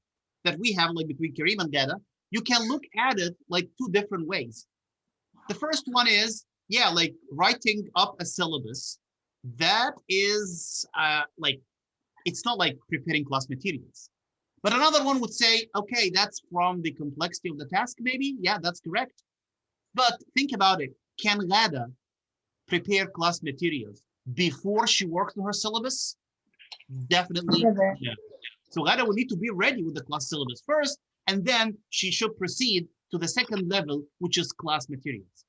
that we have, like between Kareem and Gada, you can look at it like two different ways. The first one is, yeah, like writing up a syllabus. That is like, it's not like preparing class materials. But another one would say, okay, that's from the complexity of the task, maybe. Yeah, that's correct. But think about it. Can Gada prepare class materials before she works on her syllabus? Definitely. Never. Yeah. So Gada will need to be ready with the class syllabus first, and then she should proceed to the second level, which is class materials.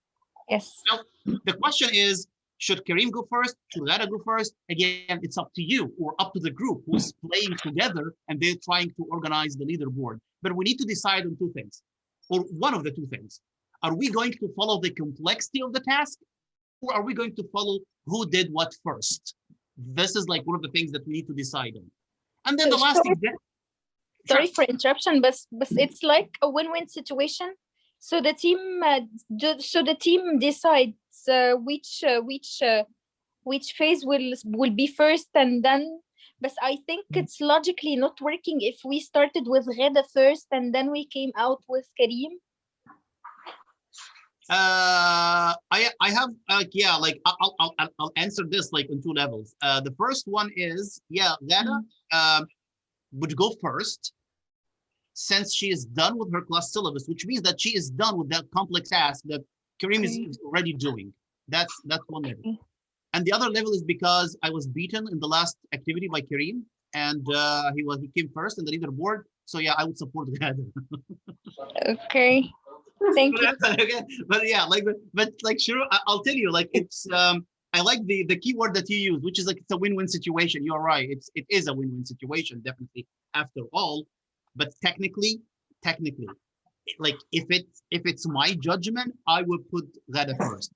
Yes. Now, the question is, should Kareem go first? Should Gada go first? Again, it's up to you or up to the group who's playing together and they're trying to organize the leaderboard. But we need to decide on two things, or one of the two things. Are we going to follow the complexity of the task, or are we going to follow who did what first? This is like one of the things that we need to decide on. And then the last example. Sorry for interruption, but it's like a win-win situation. So the team decides which phase will be first, and then. But I think it's logically not working if we started with Ghada first and then we came out with Kareem. I have yeah, like I'll answer this like on two levels. The first one is, yeah, Gada would go first, since she is done with her class syllabus, which means that she is done with that complex task that Kareem is already doing. That's one level. And the other level is because I was beaten in the last activity by Kareem, and he came first in the leaderboard. So yeah, I would support Gada. Okay. Thank you. But yeah, but like sure, I'll tell you, like it's I like the keyword that you use, which is like it's a win-win situation. You're right. It is a win-win situation, definitely, after all. But technically, like if it's my judgment, I would put Gada first.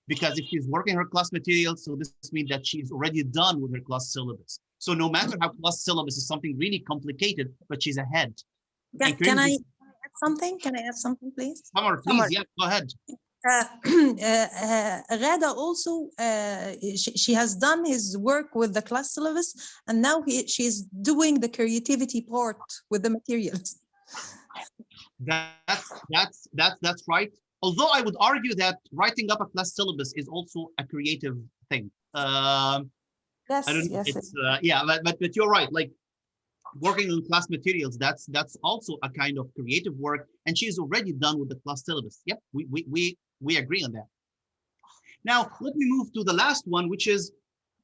Because if she's working her class materials, so this means that she's already done with her class syllabus. So no matter how class syllabus is something really complicated, but she's ahead. Can I add something? Can I add something, please? Summer, please, yeah, go ahead. Gada also, she has done his work with the class syllabus, and now she's doing the creativity part with the materials. That's right. Although I would argue that writing up a class syllabus is also a creative thing. Yes, I don't know. yes. It's yeah, but you're right. Like working on class materials, that's also a kind of creative work, and she's already done with the class syllabus. Yep, we agree on that. Now let me move to the last one, which is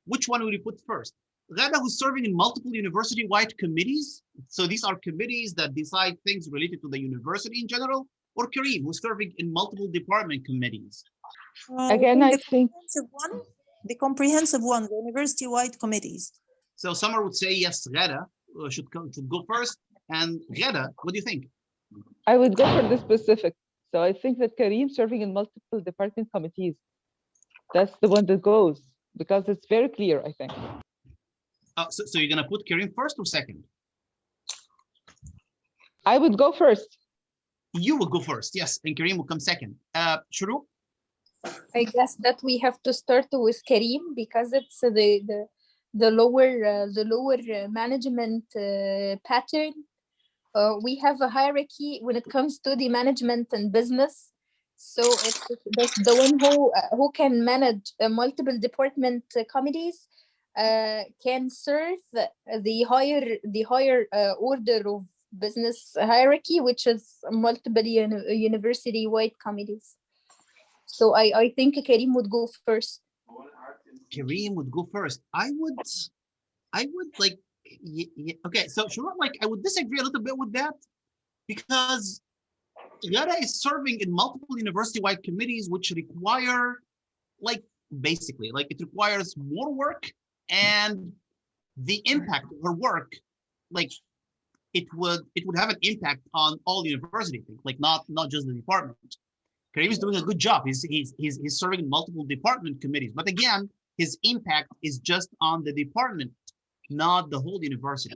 which one would you put first? Gada, who's serving in multiple university-wide committees. So these are committees that decide things related to the university in general, or Kareem, who's serving in multiple department committees. Again, I think the comprehensive one, the university-wide committees. So Summer would say yes, Gada should go first. And Gada, what do you think? I would go for the specific. So I think that Kareem serving in multiple department committees, that's the one that goes, because it's very clear, I think. So you're gonna put Kareem first or second? I would go first. You will go first, yes, and Kareem will come second. Shuru? I guess that we have to start with Kareem because it's the lower management pattern. We have a hierarchy when it comes to the management and business. So it's the one who can manage multiple department committees can serve the higher order of business hierarchy, which is multiple university-wide committees. So I think Kareem would go first. Kareem would go first. I would like, okay, so sure, like I would disagree a little bit with that, because Gada is serving in multiple university-wide committees, which require, like, basically, like it requires more work, and the impact of her work, like it would have an impact on all university things, like not just the department. Kareem is doing a good job. He's serving in multiple department committees, but again, his impact is just on the department not the whole university.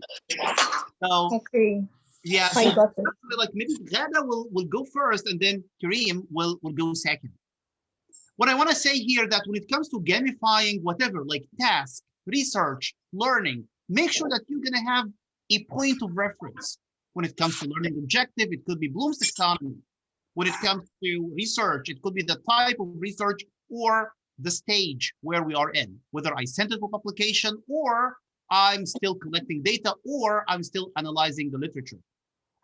So Okay, yeah, I so got it. like maybe Ghada will go first and then Kareem will go second. What I want to say here that when it comes to gamifying whatever, like task, research, learning, make sure that you're going to have a point of reference. When it comes to learning objective, it could be Bloom's taxonomy. When it comes to research, it could be the type of research or the stage where we are in, whether I sent it for publication or I'm still collecting data or I'm still analyzing the literature.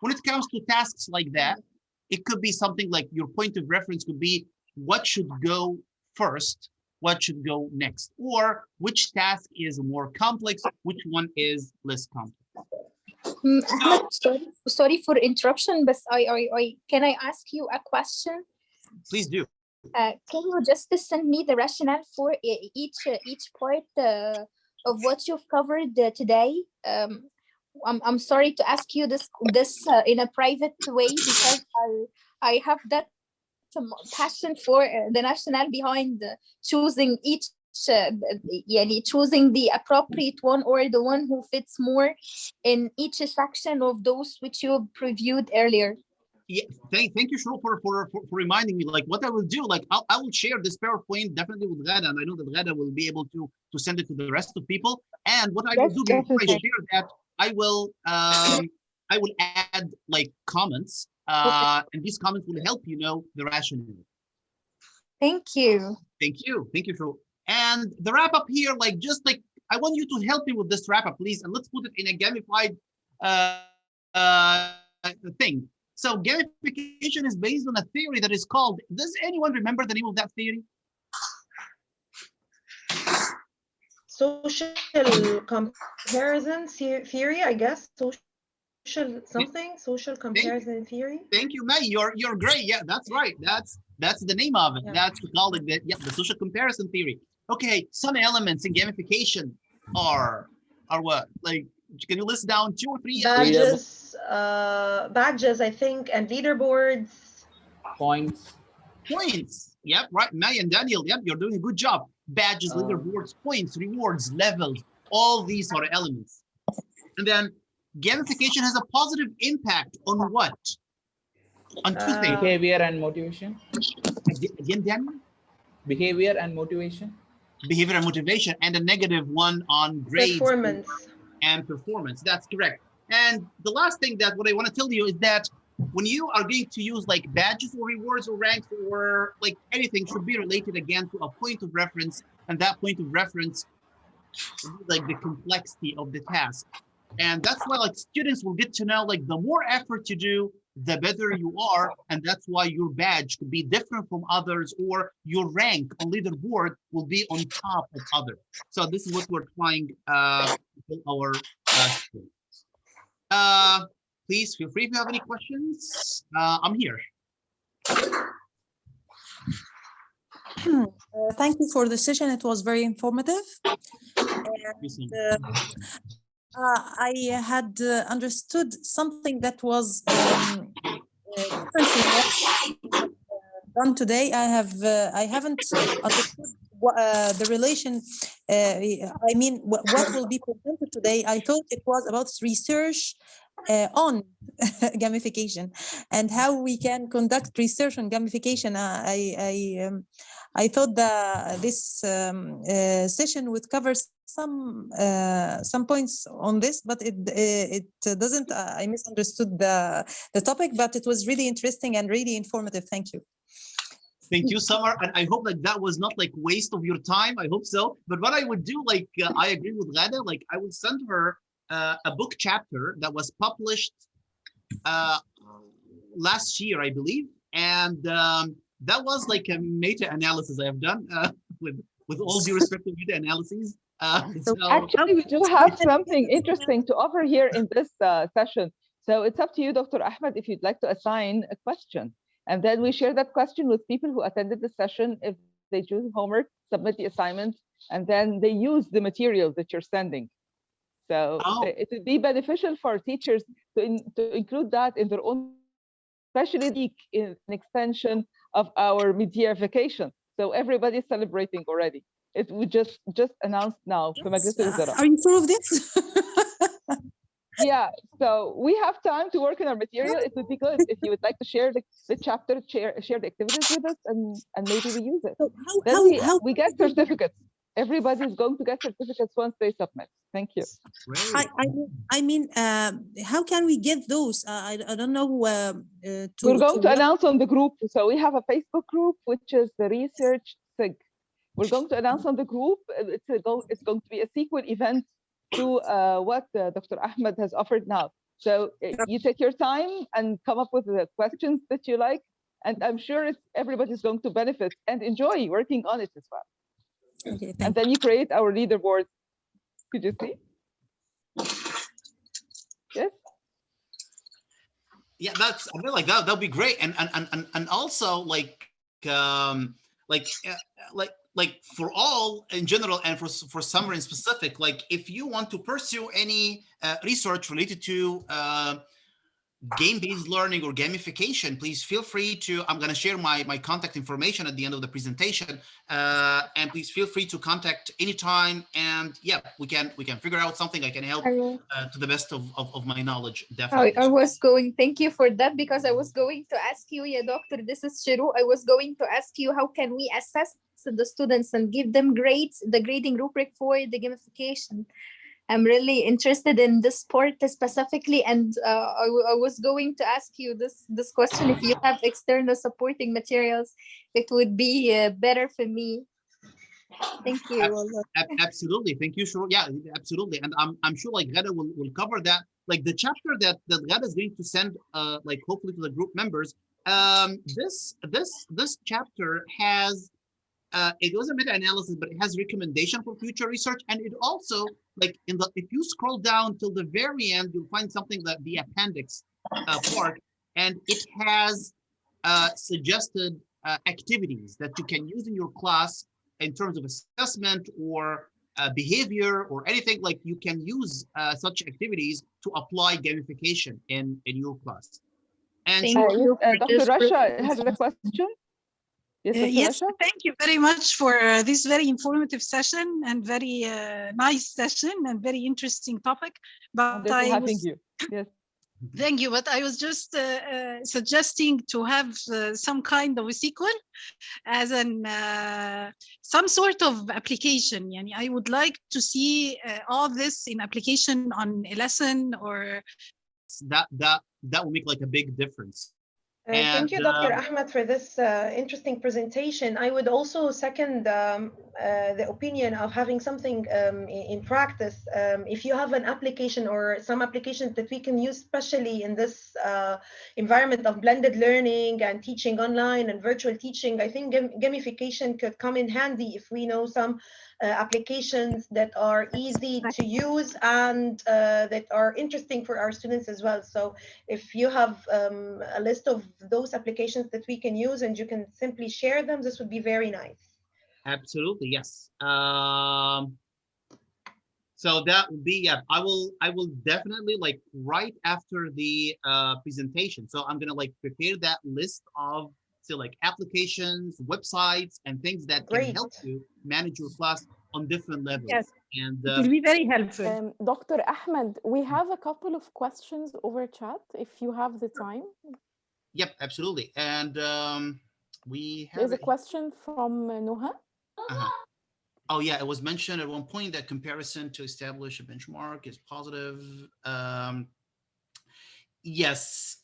When it comes to tasks like that, it could be something like your point of reference could be what should go first, what should go next, or which task is more complex, which one is less complex. Ahmed, sorry for interruption, but can I ask you a question? Please do. Can you just send me the rationale for each part of what you've covered today? I'm sorry to ask you this in a private way because I have that passion for the rationale behind choosing each choosing the appropriate one or the one who fits more in each section of those which you previewed earlier. Yeah, thank you, Shiro, for reminding me. Like what I will do, like I will share this PowerPoint definitely with Ghada, and I know that Ghada will be able to send it to the rest of people. And what I will do before I share that, I will add like comments, and these comments will help you know the rationale. Thank you. Thank you, Shiro. And the wrap up here, like just like I want you to help me with this wrap up, please, and let's put it in a gamified thing. So gamification is based on a theory that is called, does anyone remember the name of that theory? Social comparison theory, I guess. Social comparison theory. Thank you, May. You're great. Yeah, that's right. That's the name of it. Yeah. That's called the social comparison theory. Okay, some elements in gamification are what? Like, can you list down 2 or 3 badges, I think, and leaderboards. Points. Yep, right. May and Daniel, yep, you're doing a good job. Badges, leaderboards, points, rewards, levels, all these are elements. And then gamification has a positive impact on what? On 2 things. Behavior and motivation. Again, Daniel? Behavior and motivation. Behavior and motivation, and a negative one on grades. Performance. And performance, that's correct. And the last thing that what I want to tell you is that when you are going to use like badges or rewards or ranks or like anything should be related again to a point of reference, and that point of reference is like the complexity of the task. And that's why like students will get to know like the more effort you do, the better you are, and that's why your badge could be different from others, or your rank on leaderboard will be on top of others. So this is what we're trying to tell our students. Please feel free if you have any questions. I'm here. Thank you for the session. It was very informative. And, I had understood something that was different from what done today. I haven't understood what, the relation. I mean, what will be presented today. I thought it was about research on gamification and how we can conduct research on gamification. I thought that this session would cover some points on this, but it doesn't. I misunderstood the topic, but it was really interesting and really informative. Thank you. Thank you, Summer, and I hope like that was not like waste of your time. I hope so. But what I would do, like I agree with Ghada, like I would send her a book chapter that was published last year, I believe, and that was like a meta-analysis I have done with all due respect to meta-analyses. So actually, we do have something interesting to offer here in this session. So it's up to you, Dr. Ahmed, if you'd like to assign a question. And then we share that question with people who attended the session. If they do homework, submit the assignment, and then they use the material that you're sending. So it would be beneficial for teachers to include that in their own, especially in an extension of our mid-year vacation. So everybody's celebrating already. It we just announced now في مجلس الوزراء. Are you sure of this? Yeah, so we have time to work on our material. It would be good if you would like to share the chapter, share the activities with us, and maybe we use it. So Then how we get certificates. Everybody is going to get certificates once they submit. Thank you. I mean, how can we get those? I don't know. We're going to announce on the group. So we have a Facebook group, which is the Research SIG. We're going to announce on the group. It's going to be a sequel event to what Dr. Ahmed has offered now. So you take your time and come up with the questions that you like. And I'm sure everybody's going to benefit and enjoy working on it as well. Okay, And then you create our leaderboard. Could you see? Yes. Yeah, that's, I feel like that'll be great. And also like for all in general and for summer in specific, like if you want to pursue any research related to game-based learning or gamification, please feel free to, I'm going to share my contact information at the end of the presentation, and please feel free to contact anytime, and yeah, we can figure out something. I can help to the best of my knowledge, definitely. I was going, thank you for that, because I was going to ask you, yeah, doctor, this is Shiru. I was going to ask you, how can we assess the students and give them grades, the grading rubric for the gamification? I'm really interested in this part specifically, and I was going to ask you this question. If you have external supporting materials, it would be better for me. Thank you. Absolutely, thank you, Shuru. Yeah, absolutely, and I'm sure like Ghada will cover that. Like the chapter that Ghada is going to send, like hopefully to the group members. This chapter has. It was a meta-analysis, but it has recommendation for future research, and it also, like if you scroll down till the very end, you'll find something that the appendix part, and it has suggested activities that you can use in your class in terms of assessment or behavior or anything. Like you can use such activities to apply gamification in your class. And Dr. Rasha has a question. Yes, thank you very much for this very informative session and very nice session and very interesting topic. But Yes. Thank you. But I was just suggesting to have some kind of a sequel as some sort of application. I would like to see all this in application on a lesson, or that will make like a big difference. Thank you, Dr. Ahmed, for this interesting presentation. I would also second the opinion of having something in practice. If you have an application or some applications that we can use, especially in this environment of blended learning and teaching online and virtual teaching, I think gamification could come in handy if we know some applications that are easy to use and that are interesting for our students as well. So if you have a list of those applications that we can use and you can simply share them, this would be very nice. Absolutely, yes. So that would be, yeah, I will definitely, like right after the presentation. So I'm gonna like prepare that list of, so like applications, websites, and things that can help you manage your class on different levels. Yes, and it will be very helpful. Dr. Ahmed, we have a couple of questions over chat if you have the time. Yep, absolutely. And we have there's a question from Noha. Oh yeah, it was mentioned at one point that comparison to establish a benchmark is positive. Yes,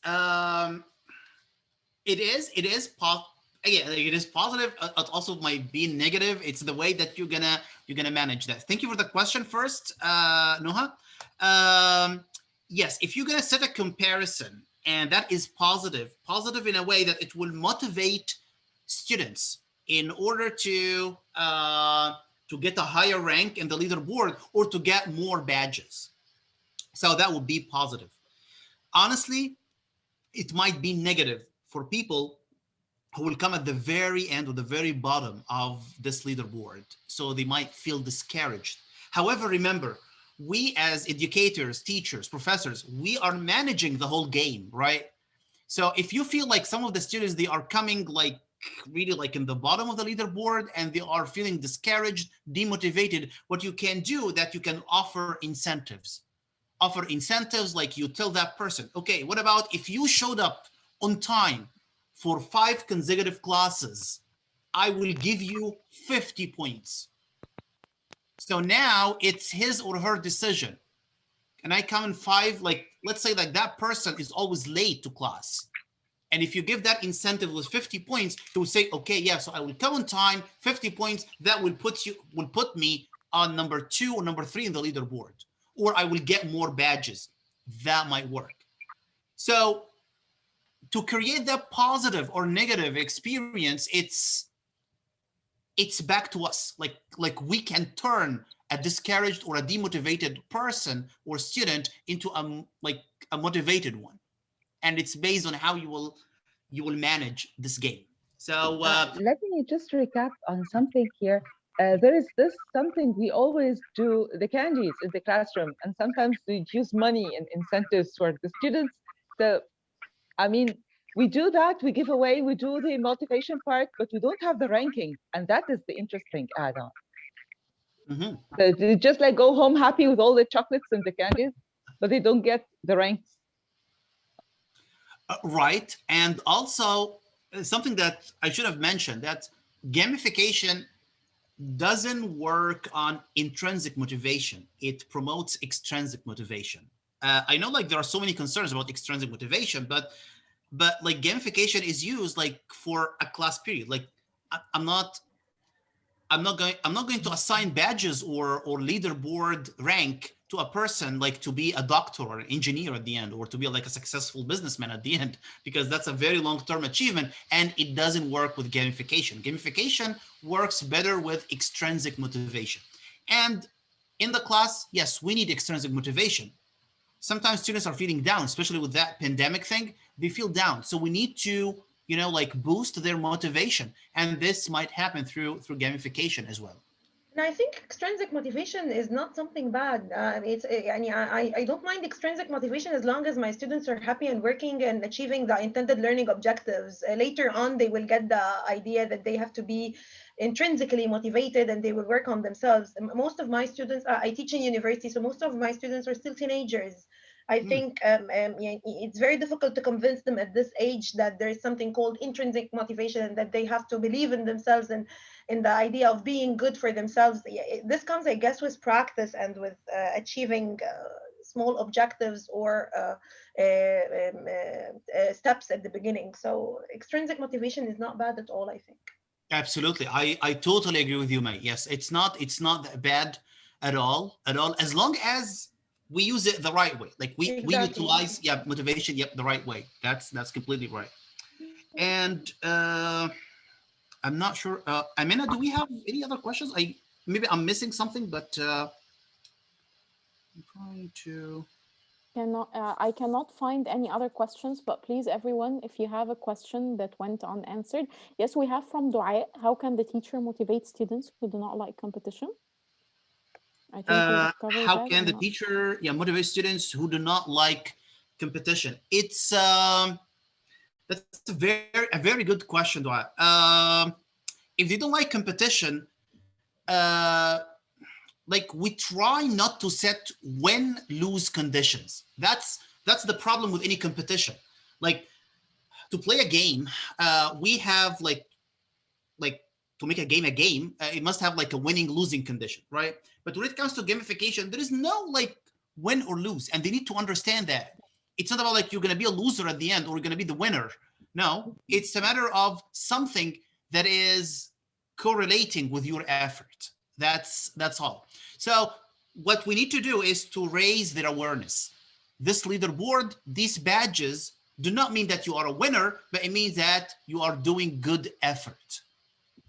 it is. Again, it is positive. It also might be negative. It's the way that you're gonna manage that. Thank you for the question first, Noha. Yes, if you're gonna set a comparison, and that is positive in a way that it will motivate students in order to get a higher rank in the leaderboard or to get more badges. So that would be positive. Honestly, it might be negative for people who will come at the very end or the very bottom of this leaderboard. So they might feel discouraged. However, remember, we as educators, teachers, professors, we are managing the whole game, right? So if you feel like some of the students, they are coming like really like in the bottom of the leaderboard and they are feeling discouraged, demotivated, what you can do that you can offer incentives. Offer incentives like you tell that person, okay, what about if you showed up on time for 5 consecutive classes, I will give you 50 points. So now it's his or her decision. And I come in 5, like, let's say like that person is always late to class. And if you give that incentive with 50 points, he will say, okay, yeah, so I will come on time, 50 points, that will put me on number 2 or number 3 in the leaderboard, or I will get more badges. That might work. So to create that positive or negative experience, it's back to us. Like we can turn a discouraged or a demotivated person or student into a motivated one. And it's based on how you will manage this game. So let me just recap on something here. There is this something we always do, the candies in the classroom, and sometimes we use money and incentives for the students. So, I mean, we do that, we give away, we do the motivation part, but we don't have the ranking. And that is the interesting add-on. mm-hmm. So they just like go home happy with all the chocolates and the candies, but they don't get the ranks. Right. And also something that I should have mentioned, that gamification doesn't work on intrinsic motivation. It promotes extrinsic motivation. I know like there are so many concerns about extrinsic motivation, but like gamification is used like for a class period. Like I'm not going to assign badges or leaderboard rank to a person like to be a doctor or an engineer at the end, or to be like a successful businessman at the end, because that's a very long-term achievement, and it doesn't work with gamification. Gamification works better with extrinsic motivation. And in the class, yes, we need extrinsic motivation. Sometimes students are feeling down, especially with that pandemic thing, they feel down. So we need to, like boost their motivation. And this might happen through gamification as well. And I think extrinsic motivation is not something bad. I don't mind extrinsic motivation as long as my students are happy and working and achieving the intended learning objectives. Later on, they will get the idea that they have to be intrinsically motivated and they will work on themselves. Most of my students, I teach in university, so most of my students are still teenagers. I think it's very difficult to convince them at this age that there is something called intrinsic motivation and that they have to believe in themselves and in the idea of being good for themselves. This comes, I guess, with practice and with achieving small objectives or steps at the beginning. So extrinsic motivation is not bad at all, I think. Absolutely. I totally agree with you, May. Yes, it's not that bad at all, as long as we use it the right way. Like we utilize motivation the right way. That's completely right. And I'm not sure, Amina, do we have any other questions? Maybe I'm missing something, but I'm trying to I cannot find any other questions, but please, everyone, if you have a question that went unanswered. Yes, we have from Dua. How can the teacher motivate students who do not like competition? I think how can the teacher motivate students who do not like competition? It's that's a very good question, Dua. If they don't like competition, like we try not to set win-lose conditions. That's the problem with any competition. Like to play a game, we have like to make a game, it must have like a winning losing condition, right? But when it comes to gamification, there is no like win or lose, and they need to understand that it's not about like you're going to be a loser at the end or you're going to be the winner. No, it's a matter of something that is correlating with your effort. That's all. So what we need to do is to raise their awareness. This leaderboard, these badges do not mean that you are a winner, but it means that you are doing good effort.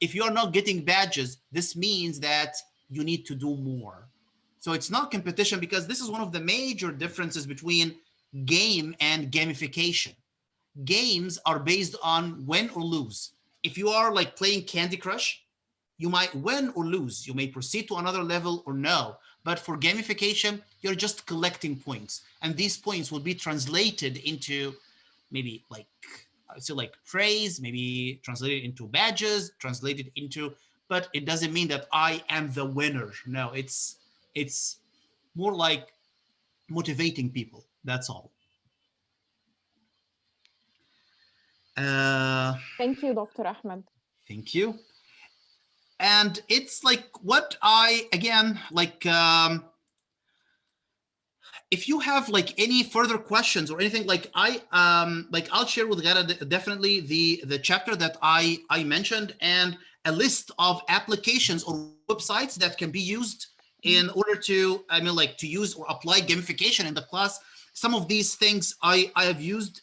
If you are not getting badges, this means that you need to do more. So it's not competition, because this is one of the major differences between game and gamification. Games are based on win or lose. If you are like playing Candy Crush, you might win or lose. You may proceed to another level or no. But for gamification, you're just collecting points. And these points will be translated into maybe like so like phrase, maybe translated into badges, translated into, but it doesn't mean that I am the winner. No, it's more like motivating people. That's all. Thank you, Dr. Ahmed. Thank you. And it's like what I, again, like, if you have like any further questions or anything, like I'll share with Gara definitely the chapter that I mentioned, and a list of applications or websites that can be used in order to, I mean, like to use or apply gamification in the class. Some of these things I have used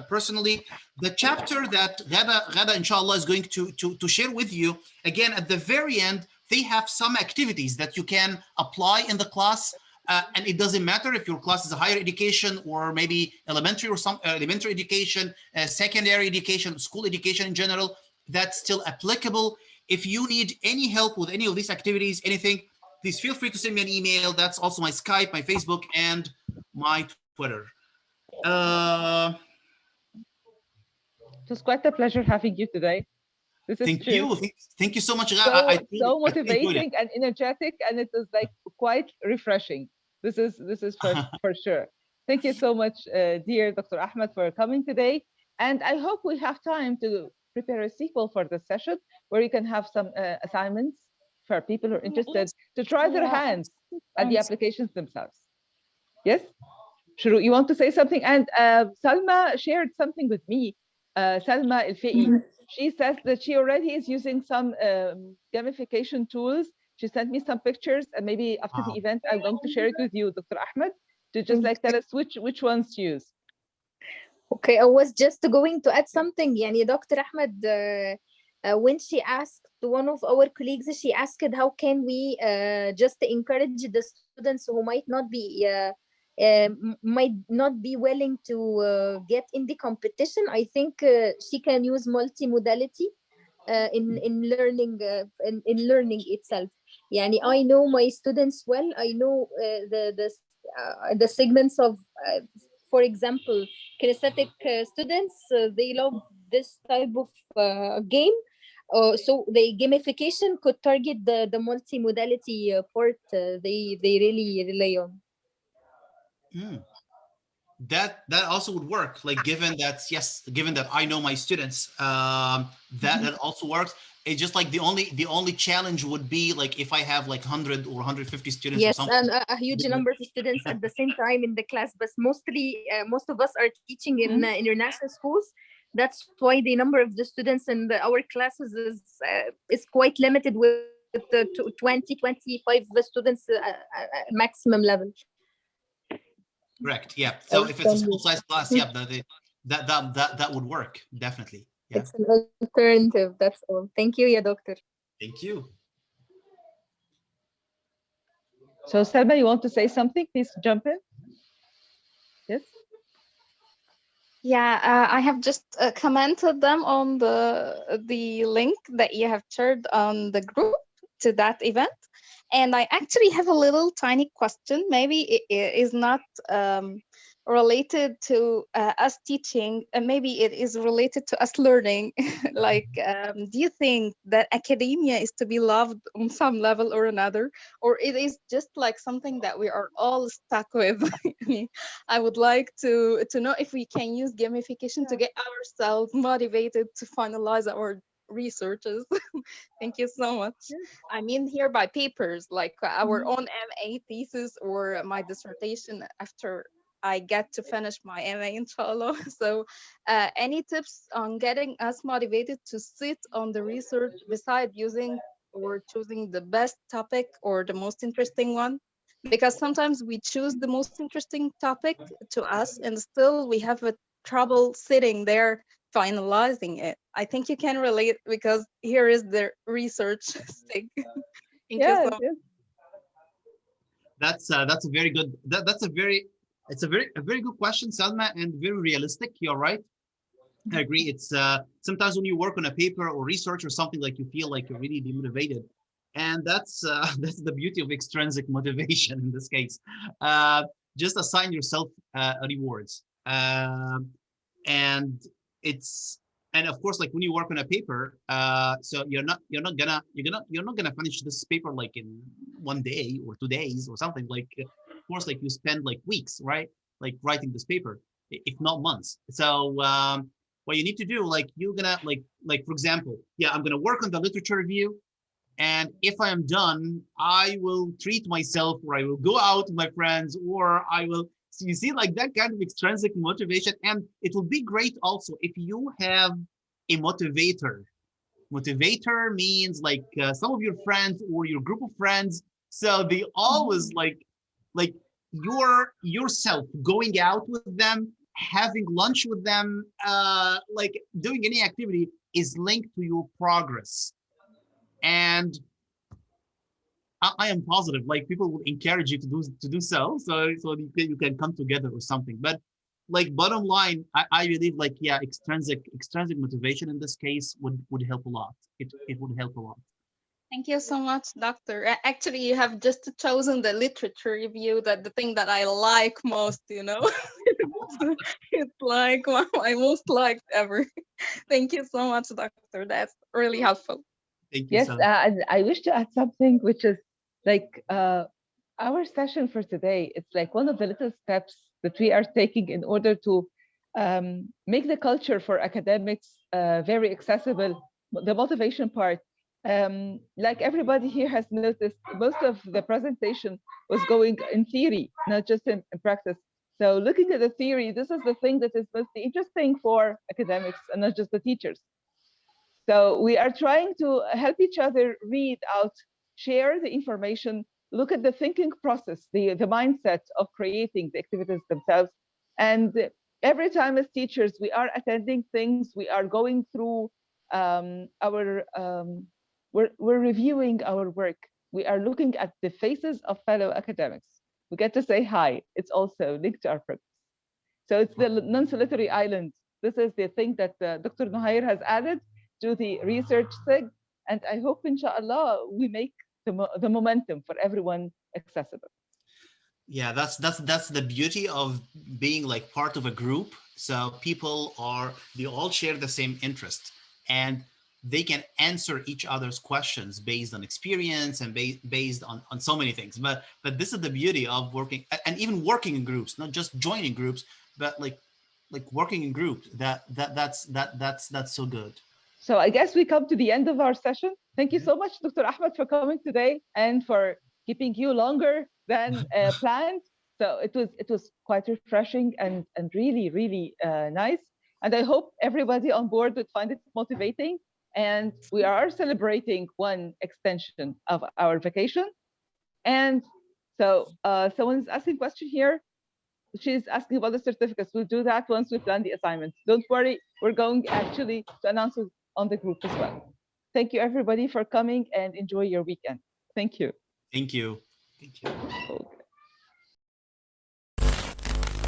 personally. The chapter that Ghada inshallah is going to share with you, again, at the very end, they have some activities that you can apply in the class. And it doesn't matter if your class is a higher education or maybe elementary or some elementary education, secondary education, school education in general, that's still applicable. If you need any help with any of these activities, anything, please feel free to send me an email. That's also my Skype, my Facebook, and my Twitter. It was quite a pleasure having you today. This is Thank true. you. Thank you so much. So, I so really enjoyed it. motivating and energetic, and it is like quite refreshing. This is for sure. Thank you so much, dear Dr. Ahmed, for coming today. And I hope we have time to prepare a sequel for this session where you can have some assignments for people who are interested to try their hands at the applications themselves. Yes? Shuru, you want to say something? And Salma shared something with me. Salma El-Fiqi. She says that she already is using some gamification tools. She sent me some pictures, and maybe after the event, I'm going to share it with you, Dr. Ahmed, to just like tell us which ones to use. Okay, I was just going to add something. Yani Dr. Ahmed, when she asked one of our colleagues, she asked how can we just encourage the students who might not be willing to get in the competition. I think she can use multimodality in learning in learning itself. Yani I know my students well. I know the segments of for example, kinesthetic students, they love this type of game. So the gamification could target the multimodality part they really rely on. That also would work. Like given that, yes, given that I know my students, that also works. It's just like the only challenge would be like if I have like 100 or 150 students or Yes, something. and a huge number of students at the same time in the class, but mostly most of us are teaching in international schools. That's why the number of the students in our classes is quite limited with the 20, 25 students maximum level. Correct. Yeah. So if it's a full size class, yeah, that would work definitely. Yeah. It's an alternative. That's all. Thank you, yeah, doctor. Thank you. So Selma, you want to say something? Please jump in. Yes. Yeah, I have just commented them on the link that you have shared on the group to that event. And I actually have a little tiny question. Maybe it is not related to us teaching, and maybe it is related to us learning. Like, do you think that academia is to be loved on some level or another, or it is just like something that we are all stuck with? I would like to know if we can use gamification to get ourselves motivated to finalize our researches. Thank you so much. I mean, here by papers, like our own MA thesis or my dissertation after I get to finish my MA, inshallah. So any tips on getting us motivated to sit on the research beside using or choosing the best topic or the most interesting one? Because sometimes we choose the most interesting topic to us and still we have a trouble sitting there finalizing it. I think you can relate because here is the research stick. Thank you so much. That's a very good. That's a very good question, Salma, and very realistic. You're right. I agree. It's sometimes when you work on a paper or research or something, like you feel like you're really demotivated, and that's that's the beauty of extrinsic motivation in this case. Just assign yourself rewards, and it's, and of course, like when you work on a paper, so you're not gonna finish this paper like in 1 day or 2 days or something. Like, of course, like you spend like weeks, right? Like writing this paper, if not months. So what you need to do, like you're gonna like for example, yeah, I'm gonna work on the literature review, and if I am done, I will treat myself, or I will go out with my friends, or I will. So you see, like that kind of extrinsic motivation, and it will be great also if you have a motivator. Motivator means like some of your friends or your group of friends. So they always like yourself going out with them, having lunch with them, like doing any activity is linked to your progress. And I am positive, like people will encourage you to do so, so you can come together or something. But like bottom line, I believe like yeah, extrinsic motivation in this case would help a lot. It would help a lot. Thank you so much, Doctor. Actually, you have just chosen the literature review, that the thing that I like most, you know. It's like my most liked ever. Thank you so much, Doctor. That's really helpful. Thank you, Yes, so. and I wish to add something, which is like our session for today. It's like one of the little steps that we are taking in order to make the culture for academics very accessible. The motivation part, like everybody here has noticed, most of the presentation was going in theory, not just in practice. So looking at the theory, this is the thing that is most interesting for academics and not just the teachers. So we are trying to help each other read out, share the information, look at the thinking process, the mindset of creating the activities themselves. And every time as teachers, we are attending things, we are going through we're reviewing our work. We are looking at the faces of fellow academics. We get to say hi. It's also linked to our purpose. So it's the non-solitary island. This is the thing that Dr. Nuhair has added to the research SIG. And I hope, inshallah, we make the momentum for everyone accessible. Yeah, that's the beauty of being like part of a group. So they all share the same interest, and they can answer each other's questions based on experience and based on so many things. But this is the beauty of working, and even working in groups, not just joining groups, but like working in groups. That's so good. So I guess we come to the end of our session. Thank you so much, Dr. Ahmed, for coming today and for keeping you longer than planned. So it was quite refreshing and really nice. And I hope everybody on board would find it motivating. And we are celebrating one extension of our vacation. And so someone's asking a question here. She's asking about the certificates. We'll do that once we plan the assignments. Don't worry, we're going actually to announce it on the group as well. Thank you everybody for coming, and enjoy your weekend. Thank you. Thank you. Okay.